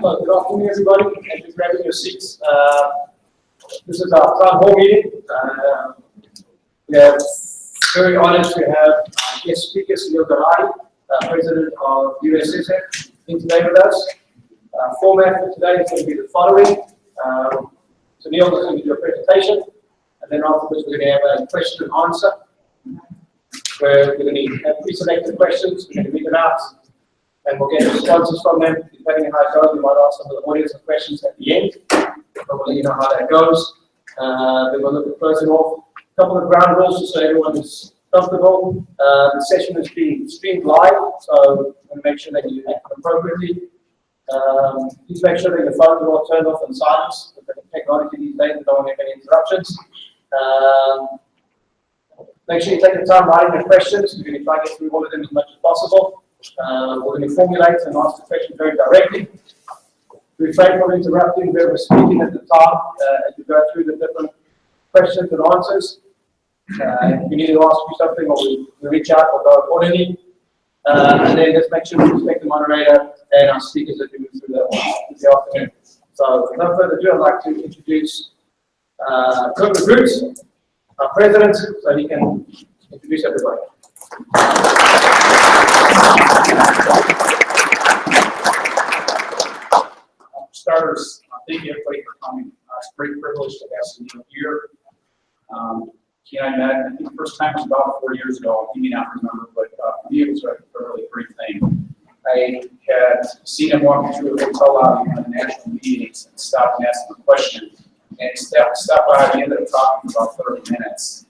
Well, good afternoon, everybody. Thank you for grabbing your seats. This is our town hall meeting. We are very honored to have guest speaker Sunil Gulati, President of USSF, in today with us. Format for today is going to be the following. Sunil is going to do a presentation, and then afterwards we're going to have a question and answer, where we're going to have pre-selected questions. We're going to read them out, and we'll get responses from them. Depending on how it goes, we might ask some of the audience some questions at the end, but we'll let you know how that goes. Then we'll look at closing off. A couple of ground rules just so everyone is comfortable. The session is being streamed live, so we'll make sure that you act appropriately. Please make sure that your phones are all turned off and silenced. With the technology these days, we don't want to have any interruptions. Make sure you take the time writing the questions. We're going to try to get through all of them as much as possible. We're going to formulate and ask the question very directly. Refrain from interrupting whoever is speaking at the time as we go through the different questions and answers. If we need to ask you something, or we reach out or go accordingly. And then just make sure we respect the moderator and our speakers as we move through the afternoon. So, without further ado, I'd like to introduce Kurt Root, our president, so he can introduce everybody. For starters, thank you everybody for coming. It's a great privilege to have Sunil here. He and I met, I think the first time was about 4 years ago. He may not remember, but for me it was a really great thing. I had seen him walking through the hotel lobby in one of the national meetings and stopped and asked him a question. And he stopped by and we ended up talking for about 30 minutes.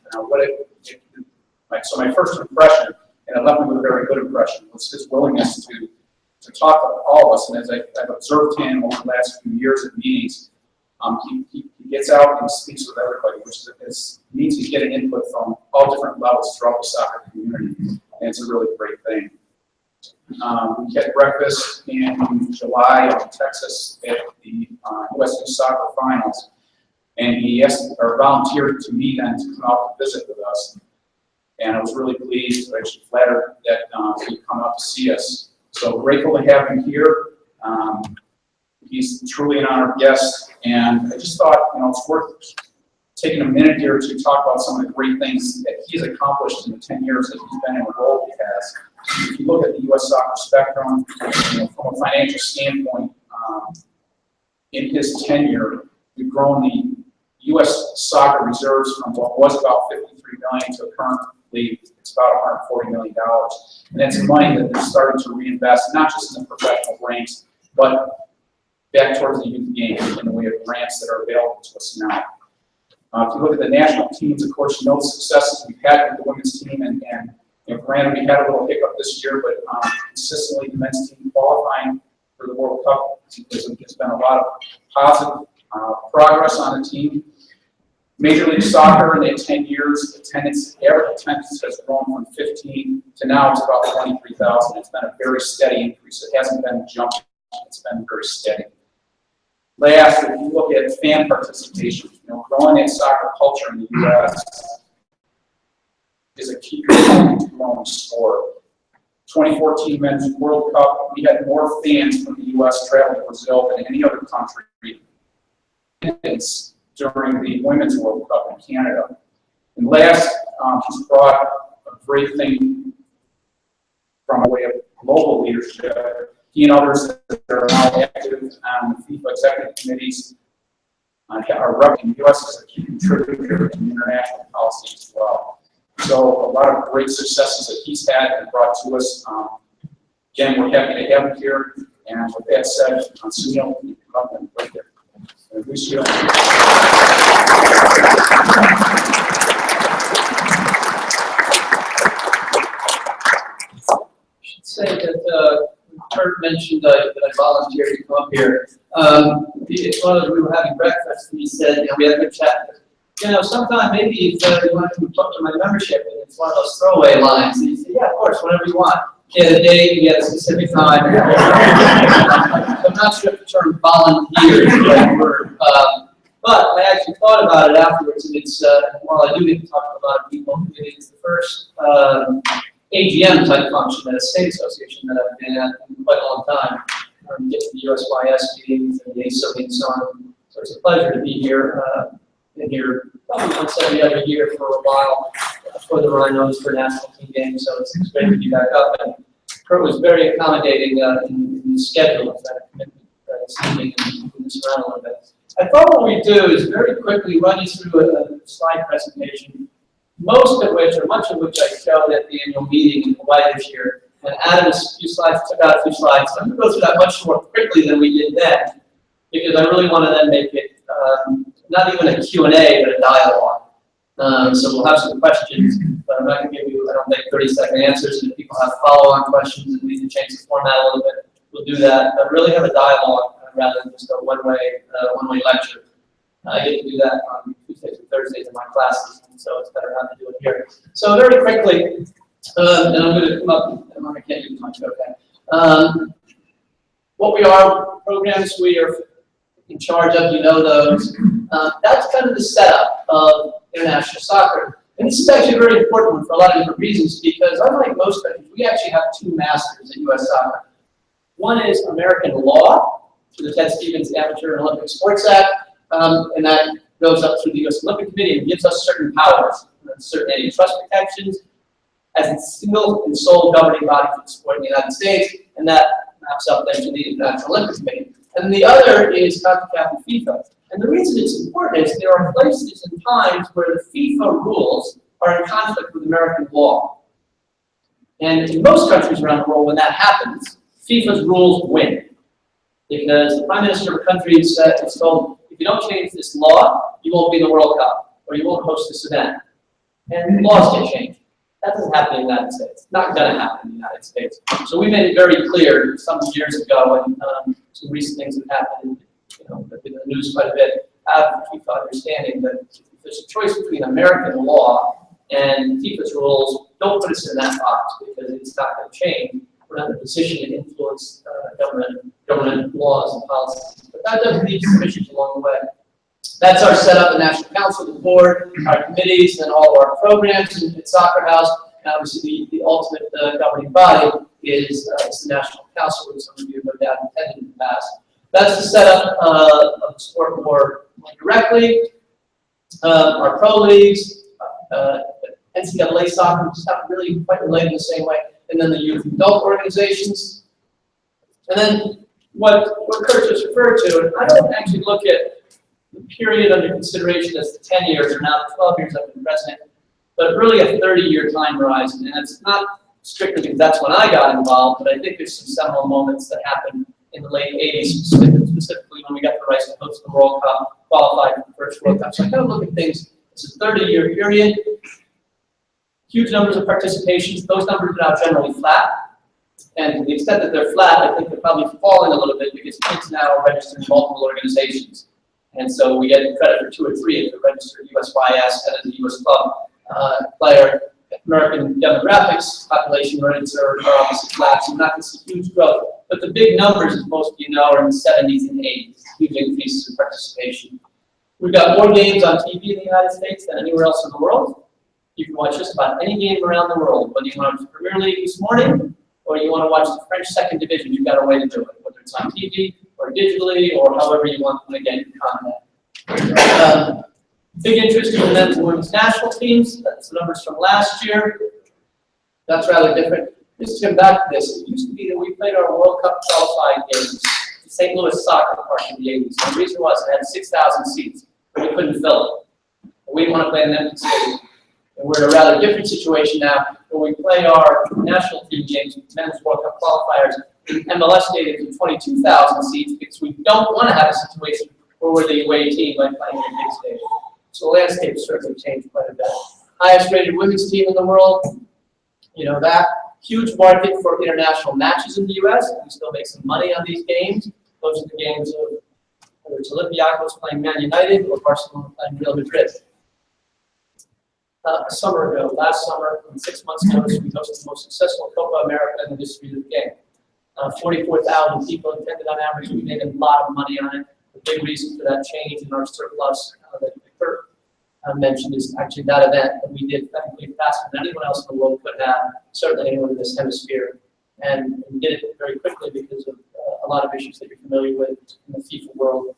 So my first impression, and it left me with a very good impression, was his willingness to talk to all of us. And as I've observed him over the last few years at meetings, he gets out and speaks with everybody, which means he's getting input from all different levels throughout the soccer community. And it's a really great thing. We had breakfast in July in Texas at the USSF Soccer Finals. And he volunteered to meet and to come out to visit with us. And I was really pleased, actually flattered that he'd come out to see us. So grateful to have him here. He's truly an honored guest, and I just thought, it's worth taking a minute here to talk about some of the great things that he's accomplished in the 10 years that he's been in the role he has. If you look at the U.S. soccer spectrum, from a financial standpoint, in his tenure, we've grown the U.S. soccer reserves from what was about $53 million to currently it's about $140 million. And that's money that they're starting to reinvest, not just in the professional ranks, but back towards the youth game in the way of grants that are available to us now. If you look at the national teams, of course, the successes we've had with the women's team, and granted, we had a little hiccup this year, but consistently the men's team qualifying for the World Cup, there's been a lot of positive progress on the team. Major League Soccer in the 10 years, average attendance has grown from 15 to now it's about 23,000. It's been a very steady increase. It hasn't been jumping. It's been very steady. Last, if you look at fan participation, growing that soccer culture in the U.S. is a key component to growing sport. 2014 Men's World Cup, we had more fans from the U.S. traveling to Brazil than any other country during the Women's World Cup in Canada. And last, he's brought a great thing from a way of global leadership. He and others that are now active on the FIFA executive committees are representing the U.S. as a key contributor to international policy as well. So a lot of great successes that he's had and brought to us. Again, we're happy to have him here. And with that said, Sunil, you can come up and right there. I wish you should say that Kurt mentioned that I volunteered to come up here. It's one of we were having breakfast, and he said, we had a good chat. Sometime maybe if you want to talk to my membership, and it's one of those throwaway lines. And he said, yeah, of course, whenever you want. He had a date, he had a specific time. I'm not sure if the term volunteer is the right word. But I actually thought about it afterwards, and it's, while I do get to talk to a lot of people, it's the first AGM type function at a state association that I've been at in quite a long time. get to the USYS meetings and the ASO and so on. So it's a pleasure to be here. Been here probably once every other year for a while for the Rhinos for national team games. So it's great to be back up. And Kurt was very accommodating in the schedule of that commitment this evening and moving this around a little bit. I thought what we do is very quickly run you through a slide presentation, most of which, or much of which I showed at the annual meeting in Hawaii this year, and added a few slides, took out a few slides. I'm going to go through that much more quickly than we did then, because I really want to then make it not even a Q&A, but a dialogue. So we'll have some questions, but I'm not going to give you, I don't think, 30-second answers. And if people have follow-on questions and we can change the format a little bit, we'll do that. But really have a dialogue rather than just a one-way lecture. I get to do that on Tuesdays and Thursdays in my classes, and so it's better not to do it here. So very quickly, and I'm going to come up, I can't use much, okay. What we are, programs we are in charge of, you know those. That's kind of the setup of international soccer. And this is actually a very important one for a lot of different reasons, because unlike most countries, we actually have two masters at U.S. Soccer. One is American law, through the Ted Stevens Amateur and Olympic Sports Act, and that goes up through the U.S. Olympic Committee and gives us certain powers, certain antitrust protections, as a single and sole governing body for the sport in the United States, and that maps up then to the International Olympic Committee. And the other is CONCACAF and FIFA. And the reason it's important is there are places and times where the FIFA rules are in conflict with American law. And in most countries around the world, when that happens, FIFA's rules win. Because the Prime Minister of a country is told, if you don't change this law, you won't be in the World Cup, or you won't host this event. And laws get changed. That doesn't happen in the United States. It's not going to happen in the United States. So we made it very clear some years ago, and some recent things have happened, in the news quite a bit, have FIFA understanding that if there's a choice between American law and FIFA's rules, don't put us in that box, because it's not going to change. We're not in a position to influence government laws and policies. But that does lead to some issues along the way. That's our setup, the National Council, the board, our committees, and all of our programs in Soccer House. And obviously, the ultimate governing body is the National Council, which some of you have no doubt attended in the past. That's the setup of the sport more directly. Our pro leagues, NCAA soccer, which is not really quite related in the same way, and then the youth and adult organizations. And then what Kurt just referred to, and I don't actually look at the period under consideration as the 10 years or now the 12 years I've been president, but really a 30-year time horizon. And it's not strictly because that's when I got involved, but I think there's some seminal moments that happened in the late 80s, specifically when we got the rights to host the World Cup, qualified for the first World Cup. So I kind of look at things as a 30-year period, huge numbers of participations. Those numbers are now generally flat. And to the extent that they're flat, I think they're probably falling a little bit because kids now are registered in multiple organizations. And so we get credit for 2 or 3 if they're registered USYS and as a US club player. American demographics, population rates are obviously flat, so we're not going to see huge growth. But the big numbers, as most of you know, are in the 70s and 80s, huge increases in participation. We've got more games on TV in the United States than anywhere else in the world. You can watch just about any game around the world, whether you want to watch the Premier League this morning or you want to watch the French second division, you've got a way to do it, whether it's on TV or digitally or however you want to get your content. Big interest in the men's and women's national teams. That's the numbers from last year. That's rather different. Just to come back to this, it used to be that we played our World Cup qualified games at St. Louis Soccer Park in the 80s. And the reason was it had 6,000 seats, but we couldn't fill it. We didn't want to play in an empty stadium. And we're in a rather different situation now where we play our national team games, men's World Cup qualifiers, in MLS stadiums with 22,000 seats because we don't want to have a situation where we're the away team like playing in a big stadium. So the landscape certainly changed quite a bit. Highest rated women's team in the world, you know that. Huge market for international matches in the U.S. We still make some money on these games. Those are the games of whether it's Olympiacos playing Man United or Barcelona playing Real Madrid. A summer ago, last summer, in 6 months' notice, we hosted the most successful Copa America in the history of the game. 44,000 people attended on average. We made a lot of money on it. The big reason for that change in our surplus that Kurt mentioned is actually that event that we did technically faster than anyone else in the world could have, certainly anyone in this hemisphere. and we did it very quickly because of a lot of issues that you're familiar with in the FIFA world.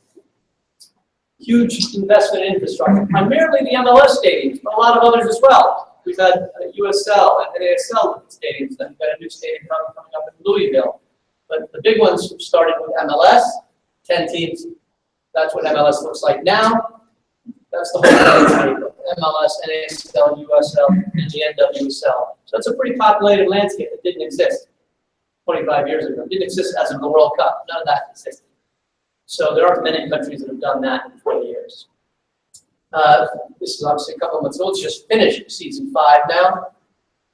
Huge investment in infrastructure, primarily the MLS stadiums, but a lot of others as well. We've had USL and NYSW stadiums, and we've got a new stadium coming up in Louisville. But the big ones started with MLS, 10 teams. That's what MLS looks like now. That's the whole landscape of MLS, NASL, USL, and the NWSL. So it's a pretty populated landscape that didn't exist 25 years ago. It didn't exist as of the World Cup. None of that existed. So there aren't many countries that have done that in 20 years. This is obviously a couple of months old. It's just finished season 5 now.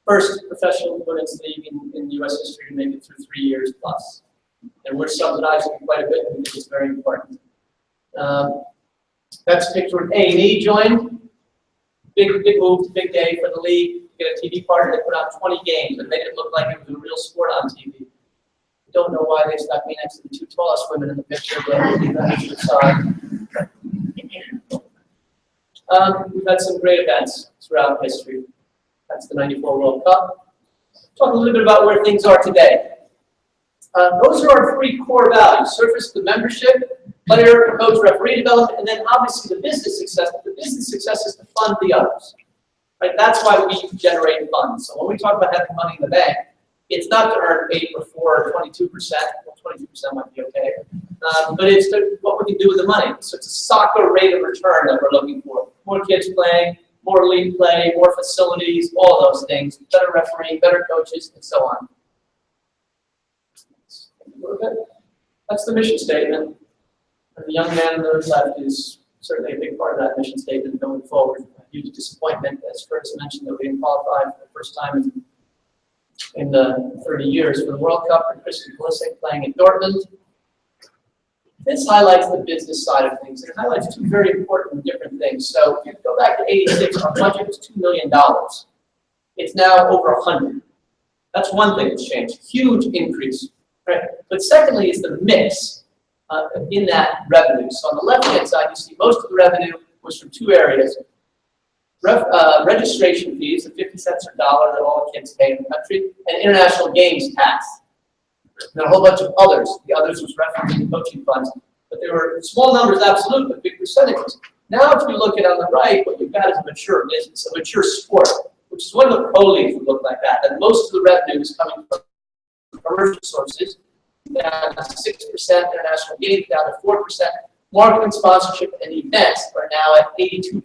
First professional women's league in U.S. history to make it through 3 years plus. And we're subsidizing it quite a bit, and we think it's very important. That's a picture when A&E joined. Big move, big day for the league. Get a TV partner that put on 20 games and made it look like it was a real sport on TV. Don't know why they stuck me next to the 2 tallest women in the picture, but we'll leave that to the side. We've had some great events throughout history. That's the '94 World Cup. Talk a little bit about where things are today. Those are our 3 core values: surface the membership, player, coach, referee development, and then obviously the business success. But the business success is to fund the others. Right? That's why we generate funds. So when we talk about having money in the bank, it's not to earn 8 or 4 or 22%. Well, 22% might be okay. But it's what we can do with the money. So it's a soccer rate of return that we're looking for. More kids playing, more league play, more facilities, all those things. Better refereeing, better coaches, and so on. That's the mission statement. And the young man on the left is certainly a big part of that mission statement going forward. A huge disappointment, as Curtis mentioned, that we didn't qualify for the first time in 30 years for the World Cup, and Christian Pulisic playing in Dortmund. This highlights the business side of things. It highlights 2 very important and different things. So if you go back to '86, our budget was $2 million. It's now over 100. That's one thing that's changed. Huge increase. Right? But secondly is the mix in that revenue. So on the left-hand side, you see most of the revenue was from 2 areas. Registration fees, the 50 cents or $1 that all the kids pay in the country, and international games tax. And a whole bunch of others. The others was referencing coaching funds. But they were small numbers, absolute, but big percentages. Now, if you look at on the right, what you've got is a mature business, a mature sport, which is what the pro leagues would look like that. And most of the revenue is coming from commercial sources, down to 6% international games, down to 4%. Marketing, sponsorship, and events are now at 82%.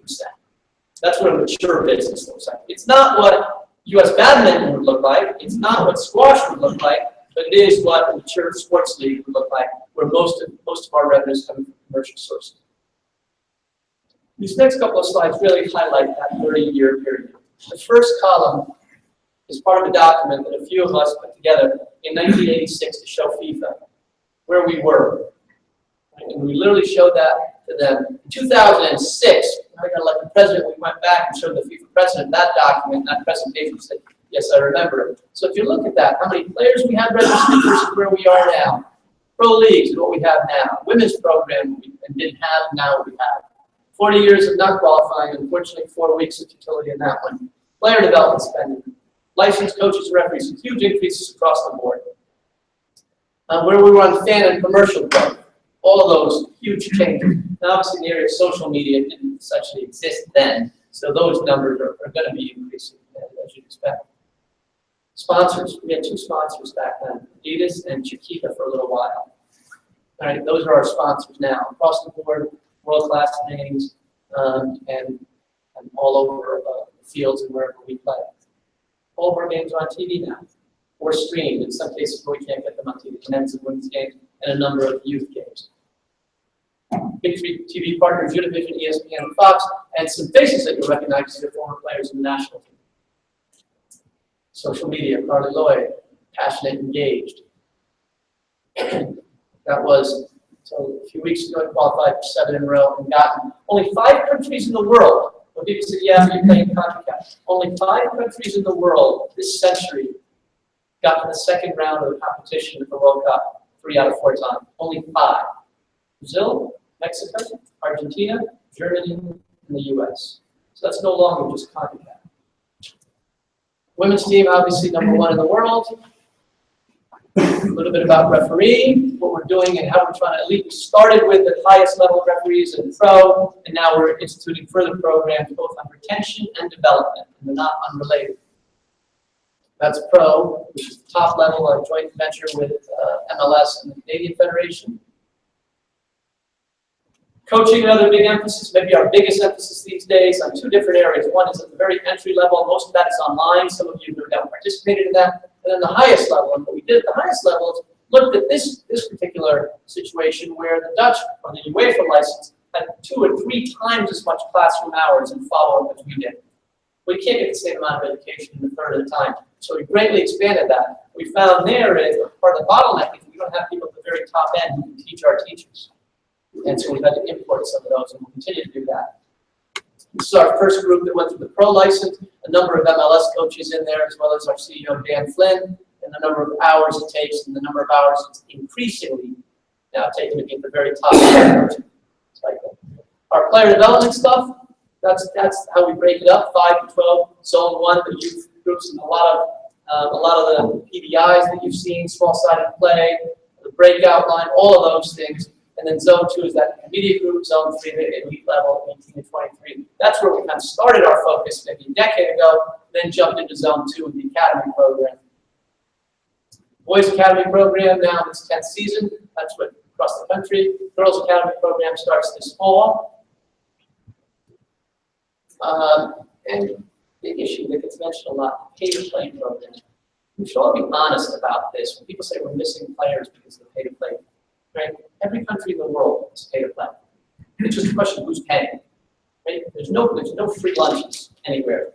That's what a mature business looks like. It's not what U.S. badminton would look like. It's not what squash would look like. But it is what a mature sports league would look like, where most of our revenue is coming from commercial sources. These next couple of slides really highlight that 30-year period. The first column is part of a document that a few of us put together in 1986 to show FIFA where we were. And we literally showed that to them. In 2006, I got like the president, we went back and showed the FIFA president that document, that presentation, said, yes, I remember it. So if you look at that, how many players we had registered versus where we are now. Pro leagues is what we have now. Women's program and didn't have, now we have. 40 years of not qualifying, unfortunately 4 weeks of futility in that one. Player development spending. Licensed coaches and referees, huge increases across the board. Where we were on fan and commercial growth. All of those huge changes. Now obviously in the area of social media didn't essentially exist then. So those numbers are going to be increasing as you'd expect. Sponsors, we had 2 sponsors back then, Adidas and Chiquita for a little while. All right, those are our sponsors now. Across the board, world-class names, and all over the fields and wherever we play. All of our games are on TV now, or streamed, in some cases where we can't get them on TV, men's and women's games, and a number of youth games. Big 3 TV partners, Univision, ESPN, and Fox, and some faces that you recognize as your former players in the national team. Social media, Carly Lloyd, passionate, engaged. That was, so a few weeks ago, I qualified for 7 in a row and gotten only 5 countries in the world. When people said, yeah, you're playing CONCACAF. Only 5 countries in the world this century got to the second round of the competition at the World Cup 3 out of 4 times. Only 5. Brazil, Mexico, Argentina, Germany, and the US. So that's no longer just CONCACAF. Women's team, obviously #1 in the world. A little bit about refereeing, what we're doing and how we're trying to elite. We started with the highest level of referees in pro, and now we're instituting further programs both on retention and development, and they're not unrelated. That's pro, which is the top level of joint venture with MLS and the Canadian Federation. Coaching, another big emphasis, maybe our biggest emphasis these days on two different areas. One is at the very entry level, most of that is online. Some of you no doubt participated in that. And then the highest level, and what we did at the highest level is looked at this particular situation where the Dutch, or the UEFA license, had 2 or 3 times as much classroom hours and follow-up as we did. We can't get the same amount of education in a third of the time. So we greatly expanded that. We found there is part of the bottleneck is we don't have people at the very top end who can teach our teachers. And so we've had to import some of those, and we'll continue to do that. This is our first group that went through the pro license, a number of MLS coaches in there, as well as our CEO, Dan Flynn, and the number of hours it takes, and the number of hours it's increasingly now taking to get the very top cycle. Our player development stuff, that's how we break it up, 5 to 12, zone 1, the youth groups, and a lot of the PBIs that you've seen, small-sided play, the breakout line, all of those things. And then zone 2 is that intermediate group, zone 3, the elite level, 18 to 23. That's where we kind of started our focus maybe a decade ago, then jumped into zone 2 with the academy program. Boys Academy program now in its 10th season. That's what across the country. Girls Academy program starts this fall. And big issue that gets mentioned a lot, the pay-to-play program. We should all be honest about this. When people say we're missing players because of the pay-to-play, right? Every country in the world is pay-to-play. It's just a question of who's paying. Right? There's no free lunches anywhere.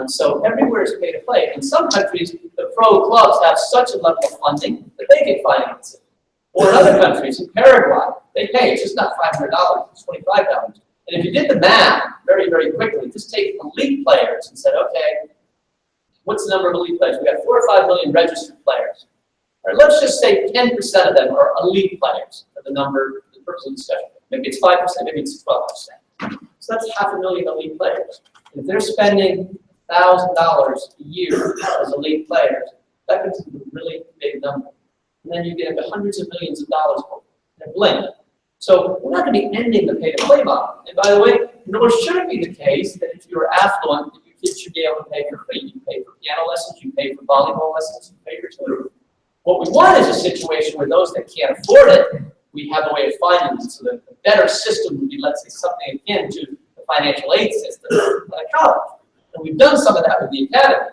So everywhere is pay-to-play. In some countries, the pro clubs have such a level of funding that they can finance it. Or in other countries, in Paraguay, they pay. It's just not $500, it's $25. And if you did the math very, very quickly, just take elite players and said, okay, what's the number of elite players? We got 4 or 5 million registered players. All right, let's just say 10% of them are elite players for the number, the purpose of discussion. Maybe it's 5%, maybe it's 12%. So that's 500,000 elite players. If they're spending $1,000 a year as elite players, that becomes a really big number. And then you get into hundreds of millions of dollars in a blink. So we're not going to be ending the pay-to-play model. And by the way, nor should it be the case that if you're affluent, that your kids should be able to pay for free. You pay for piano lessons, you pay for volleyball lessons, you pay for tutoring. What we want is a situation where those that can't afford it, we have a way of finding them. So that the better system would be, let's say, something akin to the financial aid system, like college. And we've done some of that with the academy,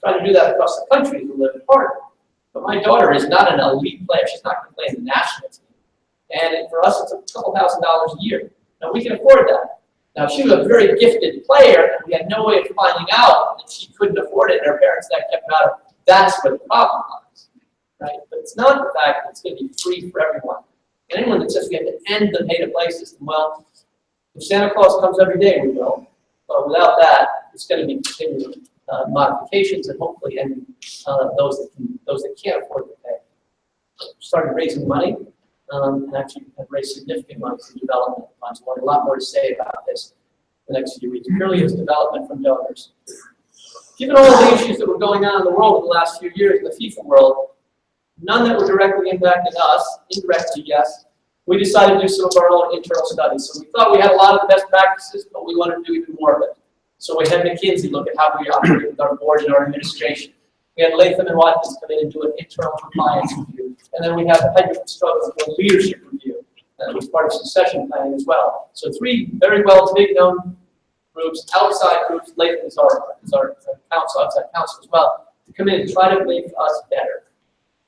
trying to do that across the country to live apart. But my daughter is not an elite player. She's not going to play in the national team. And for us, it's a couple $1,000s a year. Now, we can afford that. Now, she was a very gifted player, and we had no way of finding out that she couldn't afford it, and her parents that kept her out of it. That's where the problem lies, right? But it's not the fact that it's going to be free for everyone. And anyone that says we have to end the pay-to-play system, well, if Santa Claus comes every day, we will. But without that, it's going to be continuing modifications and hopefully ending those that can't afford to pay. Started raising money. And actually have raised significant money for development funds. We'll have a lot more to say about this in the next few weeks. Purely as development from donors. Given all the issues that were going on in the world in the last few years in the FIFA world, none that were directly impacting us, indirectly yes, we decided to do some of our own internal studies. So we thought we had a lot of the best practices, but we wanted to do even more of it. So we had McKinsey look at how we operate with our board and our administration. We had Latham and Watkins come in and do an internal compliance review. And then we have the Hedrick Struggle do a leadership review. That was part of succession planning as well. So 3 very well big known groups, outside groups, Latham is our counsel, outside counsel as well, to come in and try to make us better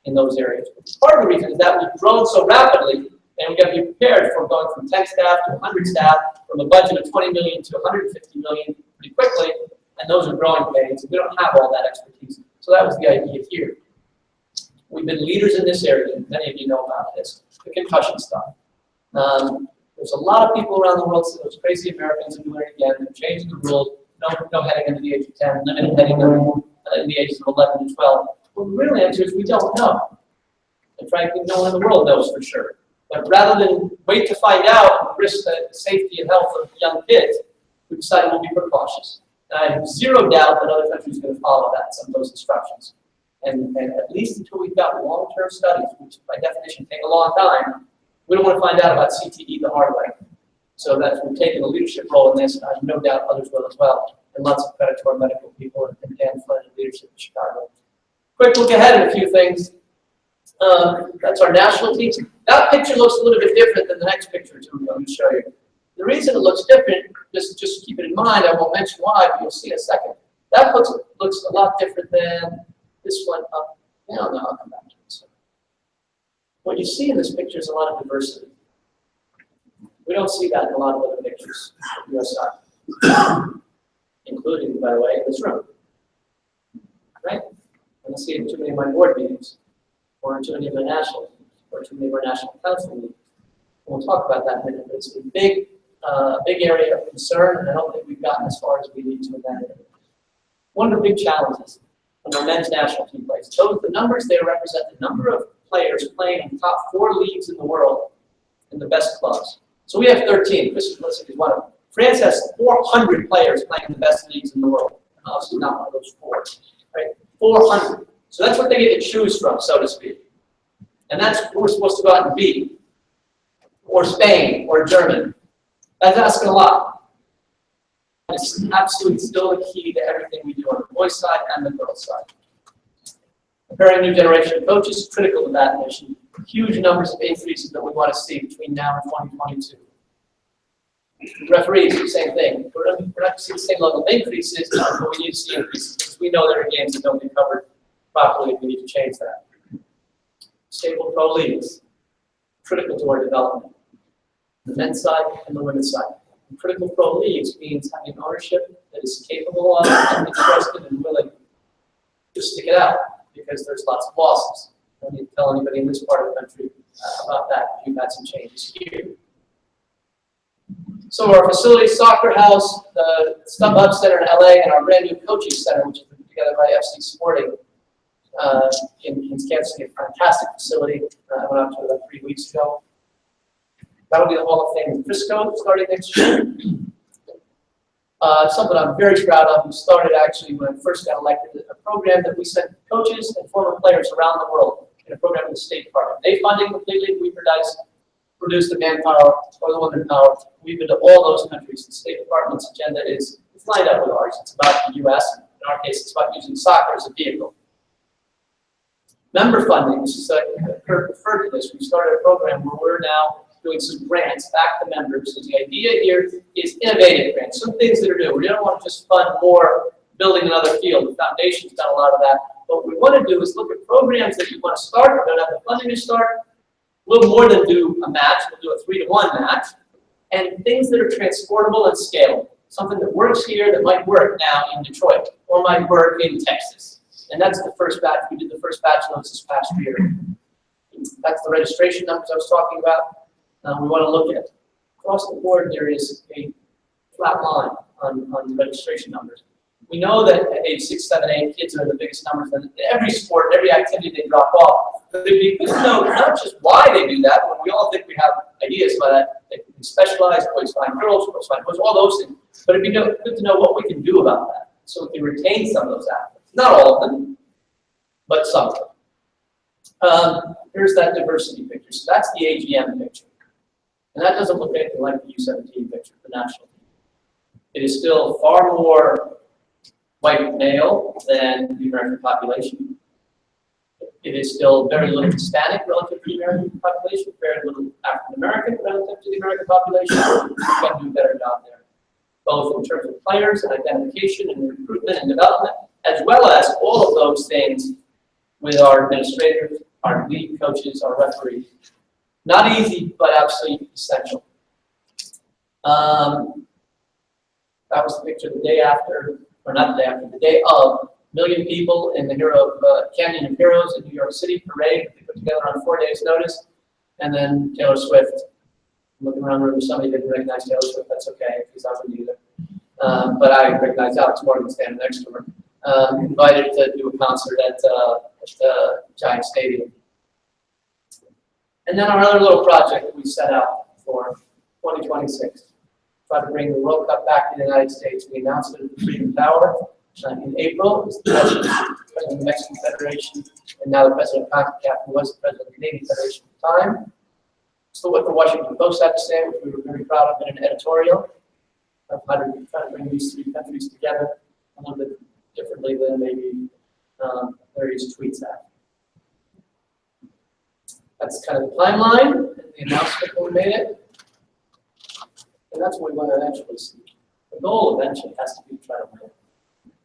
in those areas. Part of the reason is that we've grown so rapidly, and we've got to be prepared for going from 10 staff to 100 staff, from a budget of 20 million to 150 million pretty quickly, and those are growing pains, and we don't have all that expertise. So that was the idea here. We've been leaders in this area, and many of you know about this, the concussion stuff. There's a lot of people around the world, so those crazy Americans are doing it again. They're changing the rules. No heading under the age of 10, limited heading in the ages of 11 and 12. Well, the real answer is we don't know. And frankly, no one in the world knows for sure. But rather than wait to find out and risk the safety and health of young kids, we decided we'll be precautious. And I have zero doubt that other countries are going to follow that, some of those instructions. And at least until we've got long-term studies, which by definition take a long time, we don't want to find out about CTE the hard way. So that's, we've taken a leadership role in this, and I have no doubt others will as well. And lots of credit to our medical people and Dan Flynn and leadership in Chicago. Quick look ahead at a few things. That's our national teams. That picture looks a little bit different than the next picture too, I'm going to show you. The reason it looks different, just keep it in mind, I won't mention why, but you'll see in a second. That looks a lot different than this one up. No, I'll come back to this one. What you see in this picture is a lot of diversity. We don't see that in a lot of other pictures of US soccer, including, by the way, in this room. Right? I don't see it in too many of my board meetings, or in too many of my national meetings, or too many of our national council meetings. We'll talk about that in a minute, but it's a big area of concern, and I don't think we've gotten as far as we need to in that area. One of the big challenges when our men's national team plays, those the numbers there represent the number of players playing in the top 4 leagues in the world in the best clubs. So we have 13. Chris is one of them. France has 400 players playing in the best leagues in the world. Obviously not one of those 4, right? 400. So that's what they get to choose from, so to speak. And that's what we're supposed to go out and beat. Or Spain, or Germany. That's asking a lot. It's absolutely still the key to everything we do on the boys' side and the girls' side. Preparing a new generation of coaches is critical to that mission. Huge numbers of increases that we want to see between now and 2022. Referees, the same thing. We're not going to see the same level of increases, but we need to see increases because we know there are games that don't get covered properly. We need to change that. Stable pro leagues, critical to our development. The men's side and the women's side. And critical pro leagues means having ownership that is capable of and interested and willing to stick it out because there's lots of losses. I don't need to tell anybody in this part of the country about that. You've had some changes here. So our facilities, soccer house, the StubHub Center in LA, and our brand new coaching center, which is put together by FC Sporting in Kansas City, a fantastic facility. I went out to it like 3 weeks ago. That'll be the Hall of Fame in Frisco starting next year. Something I'm very proud of. We started actually when I first got elected, a program that we sent coaches and former players around the world in a program with the State Department. They funded completely. We produce the manpower or the women power. We've been to all those countries. The State Department's agenda is it's lined up with ours. It's about the U.S. In our case, it's about using soccer as a vehicle. Member funding, which is Kurt referred to this. We started a program where we're now doing some grants back to members. So the idea here is innovative grants, some things that are new. We don't want to just fund more building another field. The foundation's done a lot of that. But what we want to do is look at programs that you want to start, or don't have the funding to start. We'll more than do a match. We'll do a 3-to-1 match. And things that are transportable and scalable. Something that works here that might work now in Detroit or might work in Texas. And that's the first batch. We did the first batch of those this past year. That's the registration numbers I was talking about. We want to look at across the board. There is a flat line on the registration numbers. We know that at age 6, 7, 8, kids are the biggest numbers. And every sport, every activity they drop off. But it'd be good to know not just why they do that. When we all think we have ideas by that. They can be specialized, boys find girls, girls find boys, all those things. But it'd be good to know what we can do about that, so we can retain some of those athletes. Not all of them, but some of them. Here's that diversity picture. So that's the AGM picture. And that doesn't look anything like the U17 picture, the national team. It is still far more white male than the American population. It is still very little Hispanic relative to the American population, very little African American relative to the American population. We can do a better job there, both in terms of players and identification and recruitment and development, as well as all of those things with our administrators, our league coaches, our referees. Not easy, but absolutely essential. That was the picture the day after, or not the day after, the day of. 1 million people in the Canyon of Heroes in New York City parade that they put together on 4 days' notice. And then Taylor Swift. I'm looking around the room, somebody didn't recognize Taylor Swift. That's okay, because I wouldn't either. But I recognize Alex Morgan standing next to her. Invited to do a concert at Giant Stadium. And then our other little project that we set out for 2026. Try to bring the World Cup back to the United States. We announced it at the Freedom Tower. In April, was the president of the Mexican Federation, and now the president of CONCACAF, who was the president of the Canadian Federation at the time. So what the Washington Post had to say, which we were very proud of in an editorial, of how to try to bring these three countries together a little bit differently than maybe various tweets have. That's kind of the timeline and the announcement when we made it. And that's what we want to eventually see. The goal eventually has to be to try to win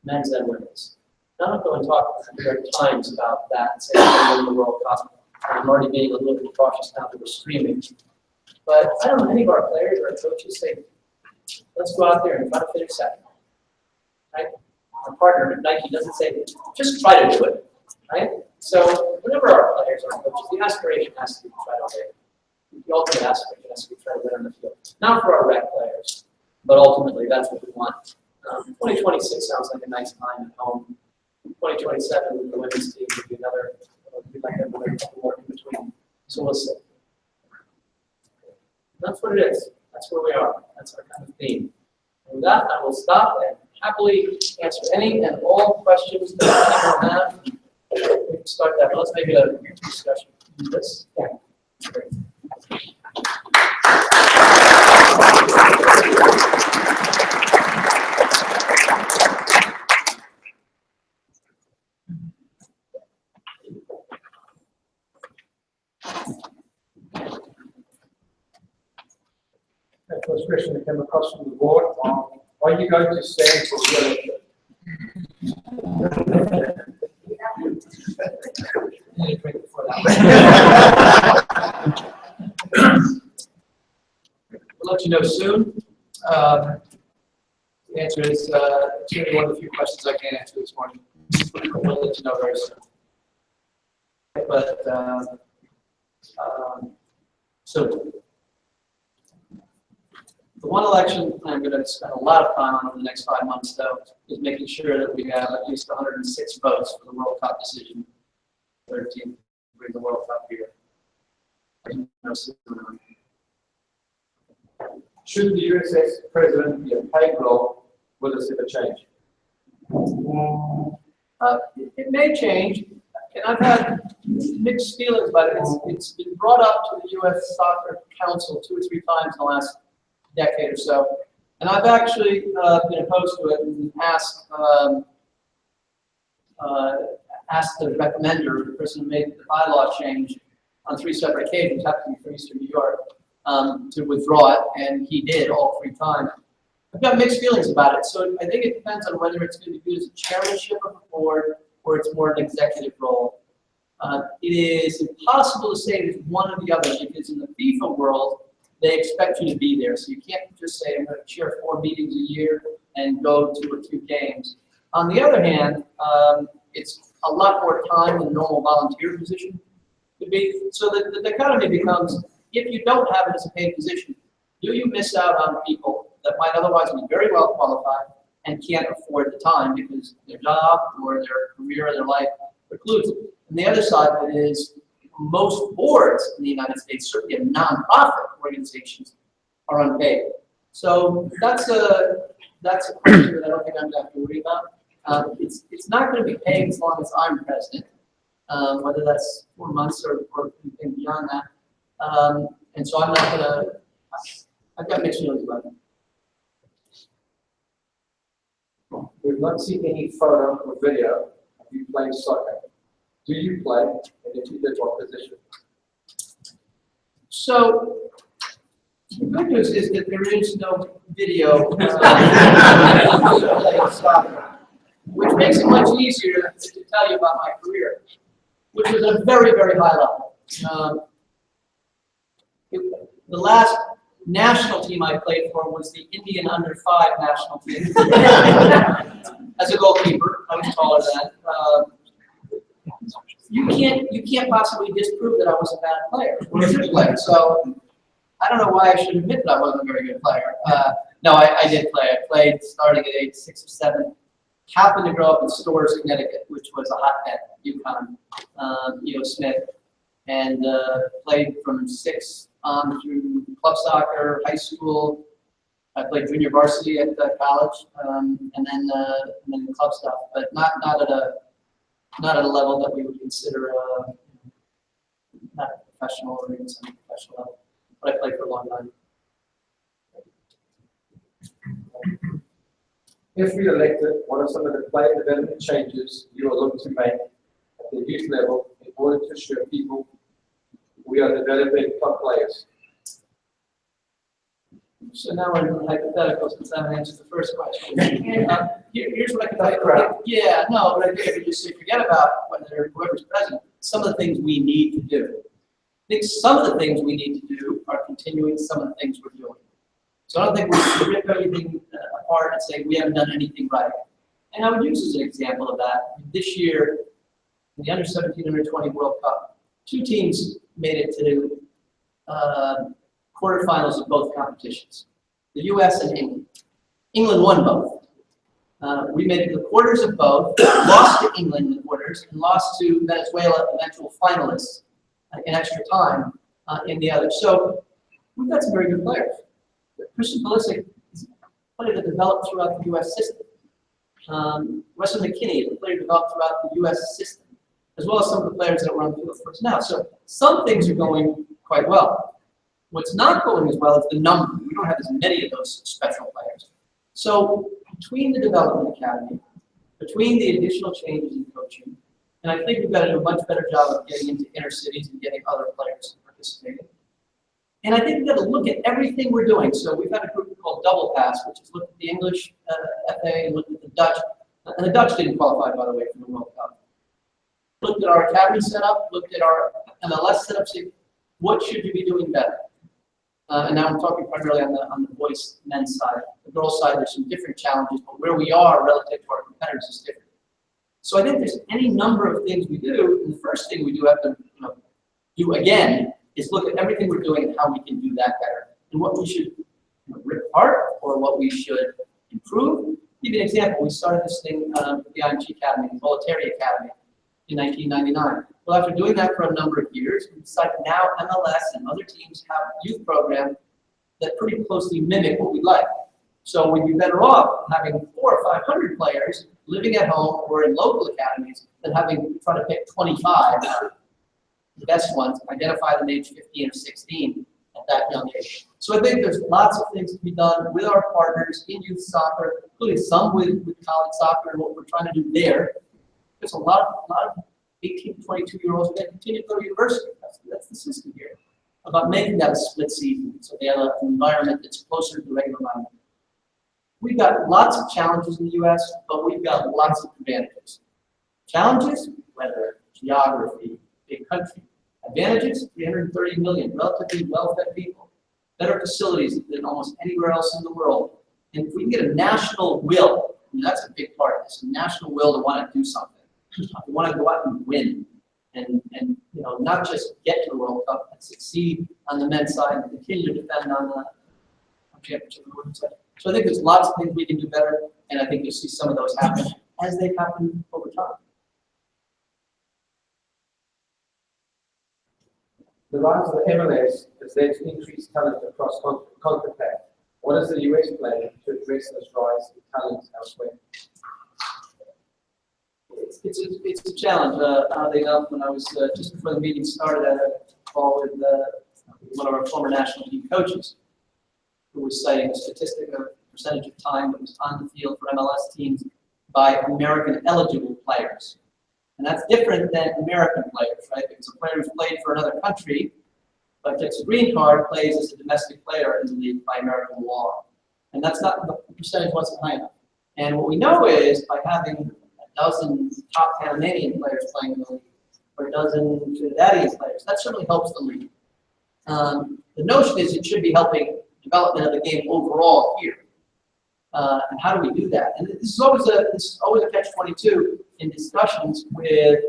men's and women's. Now, I'm not going to talk the New York Times about that and say I'm winning the World Cup. I'm already being a little bit cautious now that we're streaming. But I don't know, many of our players or coaches say, let's go out there and try to finish second. Right? Our partner at Nike doesn't say, just try to do it. Right? So whenever our players are coaches, the aspiration has to be to try to win. The ultimate aspiration has to be to try to win on the field. Not for our rec players, but ultimately that's what we want. 2026 sounds like a nice time at home. 2027 with the women's team would be another, we'd like another couple more in between. So we'll see. That's what it is. That's where we are. That's our kind of theme. And with that, I will stop and happily answer any and all questions that people have. We can start that. Let's make it a discussion. This. Yeah. Great. That first question that came across from the board, are you going to stand for re-election? We'll let you know soon. The answer is it's going to be one of the few questions I can't answer this morning. We'll let you know very soon. But so the one election I'm going to spend a lot of time on over the next 5 months, though, is making sure that we have at least 106 votes for the World Cup decision. 13 bring the World Cup here. Should the USSF President be a paid role, will this ever change? It may change, and I've had mixed feelings about it. It's been brought up to the U.S. Soccer Council 2 or 3 times in the last decade or so, and I've actually been opposed to it and asked the recommender, the person who made the bylaw change on 3 separate occasions, happened to be from Eastern New York, to withdraw it, and he did all 3 times. I've got mixed feelings about it, so I think it depends on whether it's going to be viewed as a chairmanship of a board or it's more an executive role. It is impossible to say it's one or the other, because in the FIFA world, they expect you to be there. So you can't just say, I'm going to chair 4 meetings a year and go 2 or 3 games. On the other hand, it's a lot more time than a normal volunteer position would be. So the dichotomy becomes, if you don't have it as a paid position, do you miss out on people that might otherwise be very well qualified and can't afford the time because their job or their career or their life precludes it? And the other side of it is, most boards in the United States, certainly in nonprofit organizations, are unpaid. So that's a question that I don't think I'm going to have to worry about. It's not going to be paid as long as I'm president, whether that's 4 months or anything beyond that. And so I'm not going to. I've got mixed feelings about it. We've not seen any photo or video of you playing soccer. Do you play? And if you did, what position? So the good news is that there is no video, which makes it much easier to tell you about my career, which was at a very, very high level. The last national team I played for was the Indian under-5 national team. As a goalkeeper, I was taller than. You can't possibly disprove that I was a bad player or a good player. So I don't know why I should admit that I wasn't a very good player. No, I did play. I played starting at age 6 or 7. Happened to grow up in Storrs, Connecticut, which was a hotbed, UConn, E.O. Smith, and played from 6 on through club soccer, high school, I played junior varsity at college, and then the club stuff, but not at a level that we would consider not professional or even semi-professional level. But I played for a long time. If re-elected, what are some of the player development changes you are looking to make at the youth level in order to ensure people we are developing top players? So now we're in hypotheticals since I haven't answered the first question. Here's what I can tell you. Right. Yeah, no, but I think if you just say forget about whoever's president, some of the things we need to do. I think some of the things we need to do are continuing some of the things we're doing. So I don't think we should rip everything apart and say we haven't done anything right. And I would use as an example of that, this year, in the under-17, under-20 World Cup, 2 teams made it to quarterfinals of both competitions, the US and England. England won both. We made it to the quarters of both, lost to England in the quarters, and lost to Venezuela, eventual finalists, in extra time in the other. So we've got some very good players. Christian Pulisic is a player that developed throughout the US system. Weston McKinney is a player developed throughout the US system, as well as some of the players that were on the field for us now. So some things are going quite well. What's not going as well is the number. We don't have as many of those special players. So between the development academy, between the additional changes in coaching, and I think we've got to do a much better job of getting into inner cities and getting other players participating. And I think we've got to look at everything we're doing. So we've got a group called Double Pass, which has looked at the English FA and looked at the Dutch. And the Dutch didn't qualify, by the way, for the World Cup. Looked at our academy setup, looked at our MLS setup, saying, what should you be doing better? And now I'm talking primarily on the boys men's side. The girls side, there's some different challenges, but where we are relative to our competitors is different. So I think there's any number of things we do, and the first thing we do have to do again is look at everything we're doing and how we can do that better, and what we should rip apart or what we should improve. Give you an example. We started this thing with the IMG Academy, the Military Academy, in 1999. Well, after doing that for a number of years, we decided now MLS and other teams have youth programs that pretty closely mimic what we like. So we'd be better off having 400 or 500 players living at home or in local academies than having try to pick 25, the best ones, identify them age 15 or 16 at that young age. So I think there's lots of things to be done with our partners in youth soccer, including some with college soccer and what we're trying to do there. There's a lot of 18 to 22-year-olds that continue to go to university. That's the system here. About making that a split season, so they have an environment that's closer to the regular environment. We've got lots of challenges in the U.S., but we've got lots of advantages. Challenges, weather, geography, big country. Advantages, 330 million, relatively well-fed people. Better facilities than almost anywhere else in the world. And if we can get a national will, I mean, that's a big part of this, a national will to want to do something. We want to go out and win, and not just get to the World Cup, but succeed on the men's side and continue to defend on the championship on the women's side. So I think there's lots of things we can do better, and I think you'll see some of those happen as they happen over time. The rise of the MLS has led to increased talent across CONCACAF. What is the US plan to address this rise in talent elsewhere? It's a challenge. Oddly enough, when I was just before the meeting started, I had a call with one of our former national team coaches, who was citing a statistic of percentage of time that was on the field for MLS teams by American eligible players. And that's different than American players, right? Because a player who's played for another country, but gets a green card, plays as a domestic player in the league by American law. And that's not, the percentage wasn't high enough. And what we know is by having a dozen top Panamanian players playing in the league, or a dozen Trinidadian players, that certainly helps the league. The notion is it should be helping development of the game overall here. And how do we do that? And this is always a catch-22 in discussions with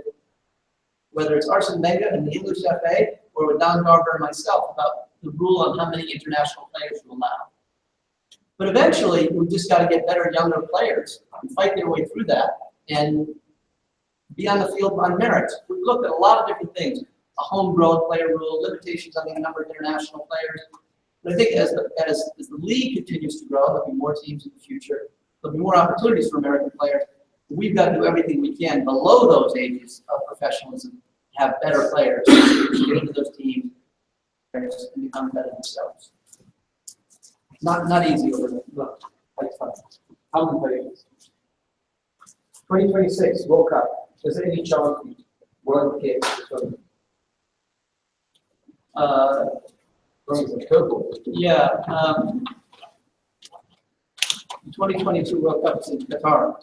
whether it's Arsene Wenger and the English FA or with Don Garber and myself about the rule on how many international players to allow. But eventually, we've just got to get better younger players and fight their way through that and be on the field on merits. We've looked at a lot of different things. A homegrown player rule, limitations on the number of international players. But I think as the league continues to grow, there'll be more teams in the future. There'll be more opportunities for American players. We've got to do everything we can below those ages of professionalism to have better players to get into those teams and become better themselves. Not easy over the look. How competitive? 2026 World Cup. Is there any chance we won't get the Yeah. The 2022 World Cup is in Qatar.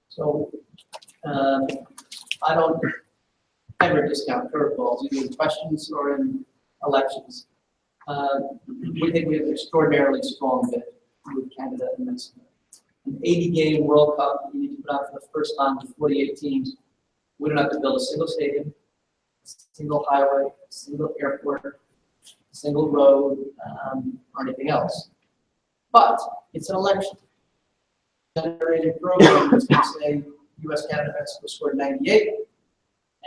So I don't ever discount curveballs, either in questions or in elections. We think we have an extraordinarily strong bid with Canada and Mexico. An 80-game World Cup we need to put out for the first time with 48 teams. We don't have to build a single stadium, a single highway, a single airport, a single road, or anything else. But it's an election. Generated program is going to say U.S., Canada, Mexico scored 98,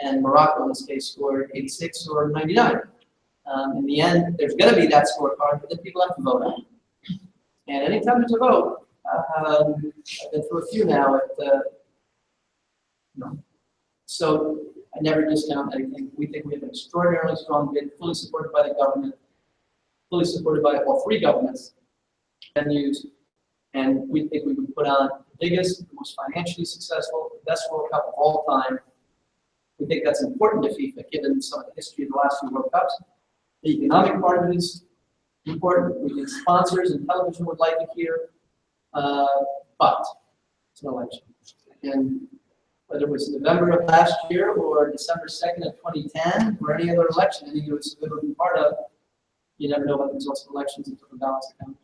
and Morocco in this case scored 86 or 99. In the end, there's going to be that scorecard, but then people have to vote on it. And anytime there's a vote, I've been through a few now. So I never discount anything. We think we have an extraordinarily strong bid, fully supported by the government, fully supported by all three governments, venues, and we think we would put on the biggest, the most financially successful, the best World Cup of all time. We think that's important to FIFA, given some of the history of the last few World Cups. The economic part of it is important. We think sponsors and television would like it here, but it's an election. And whether it was November of last year or December 2nd of 2010 or any other election, any of us have been part of, you never know what the results of elections until the ballots come.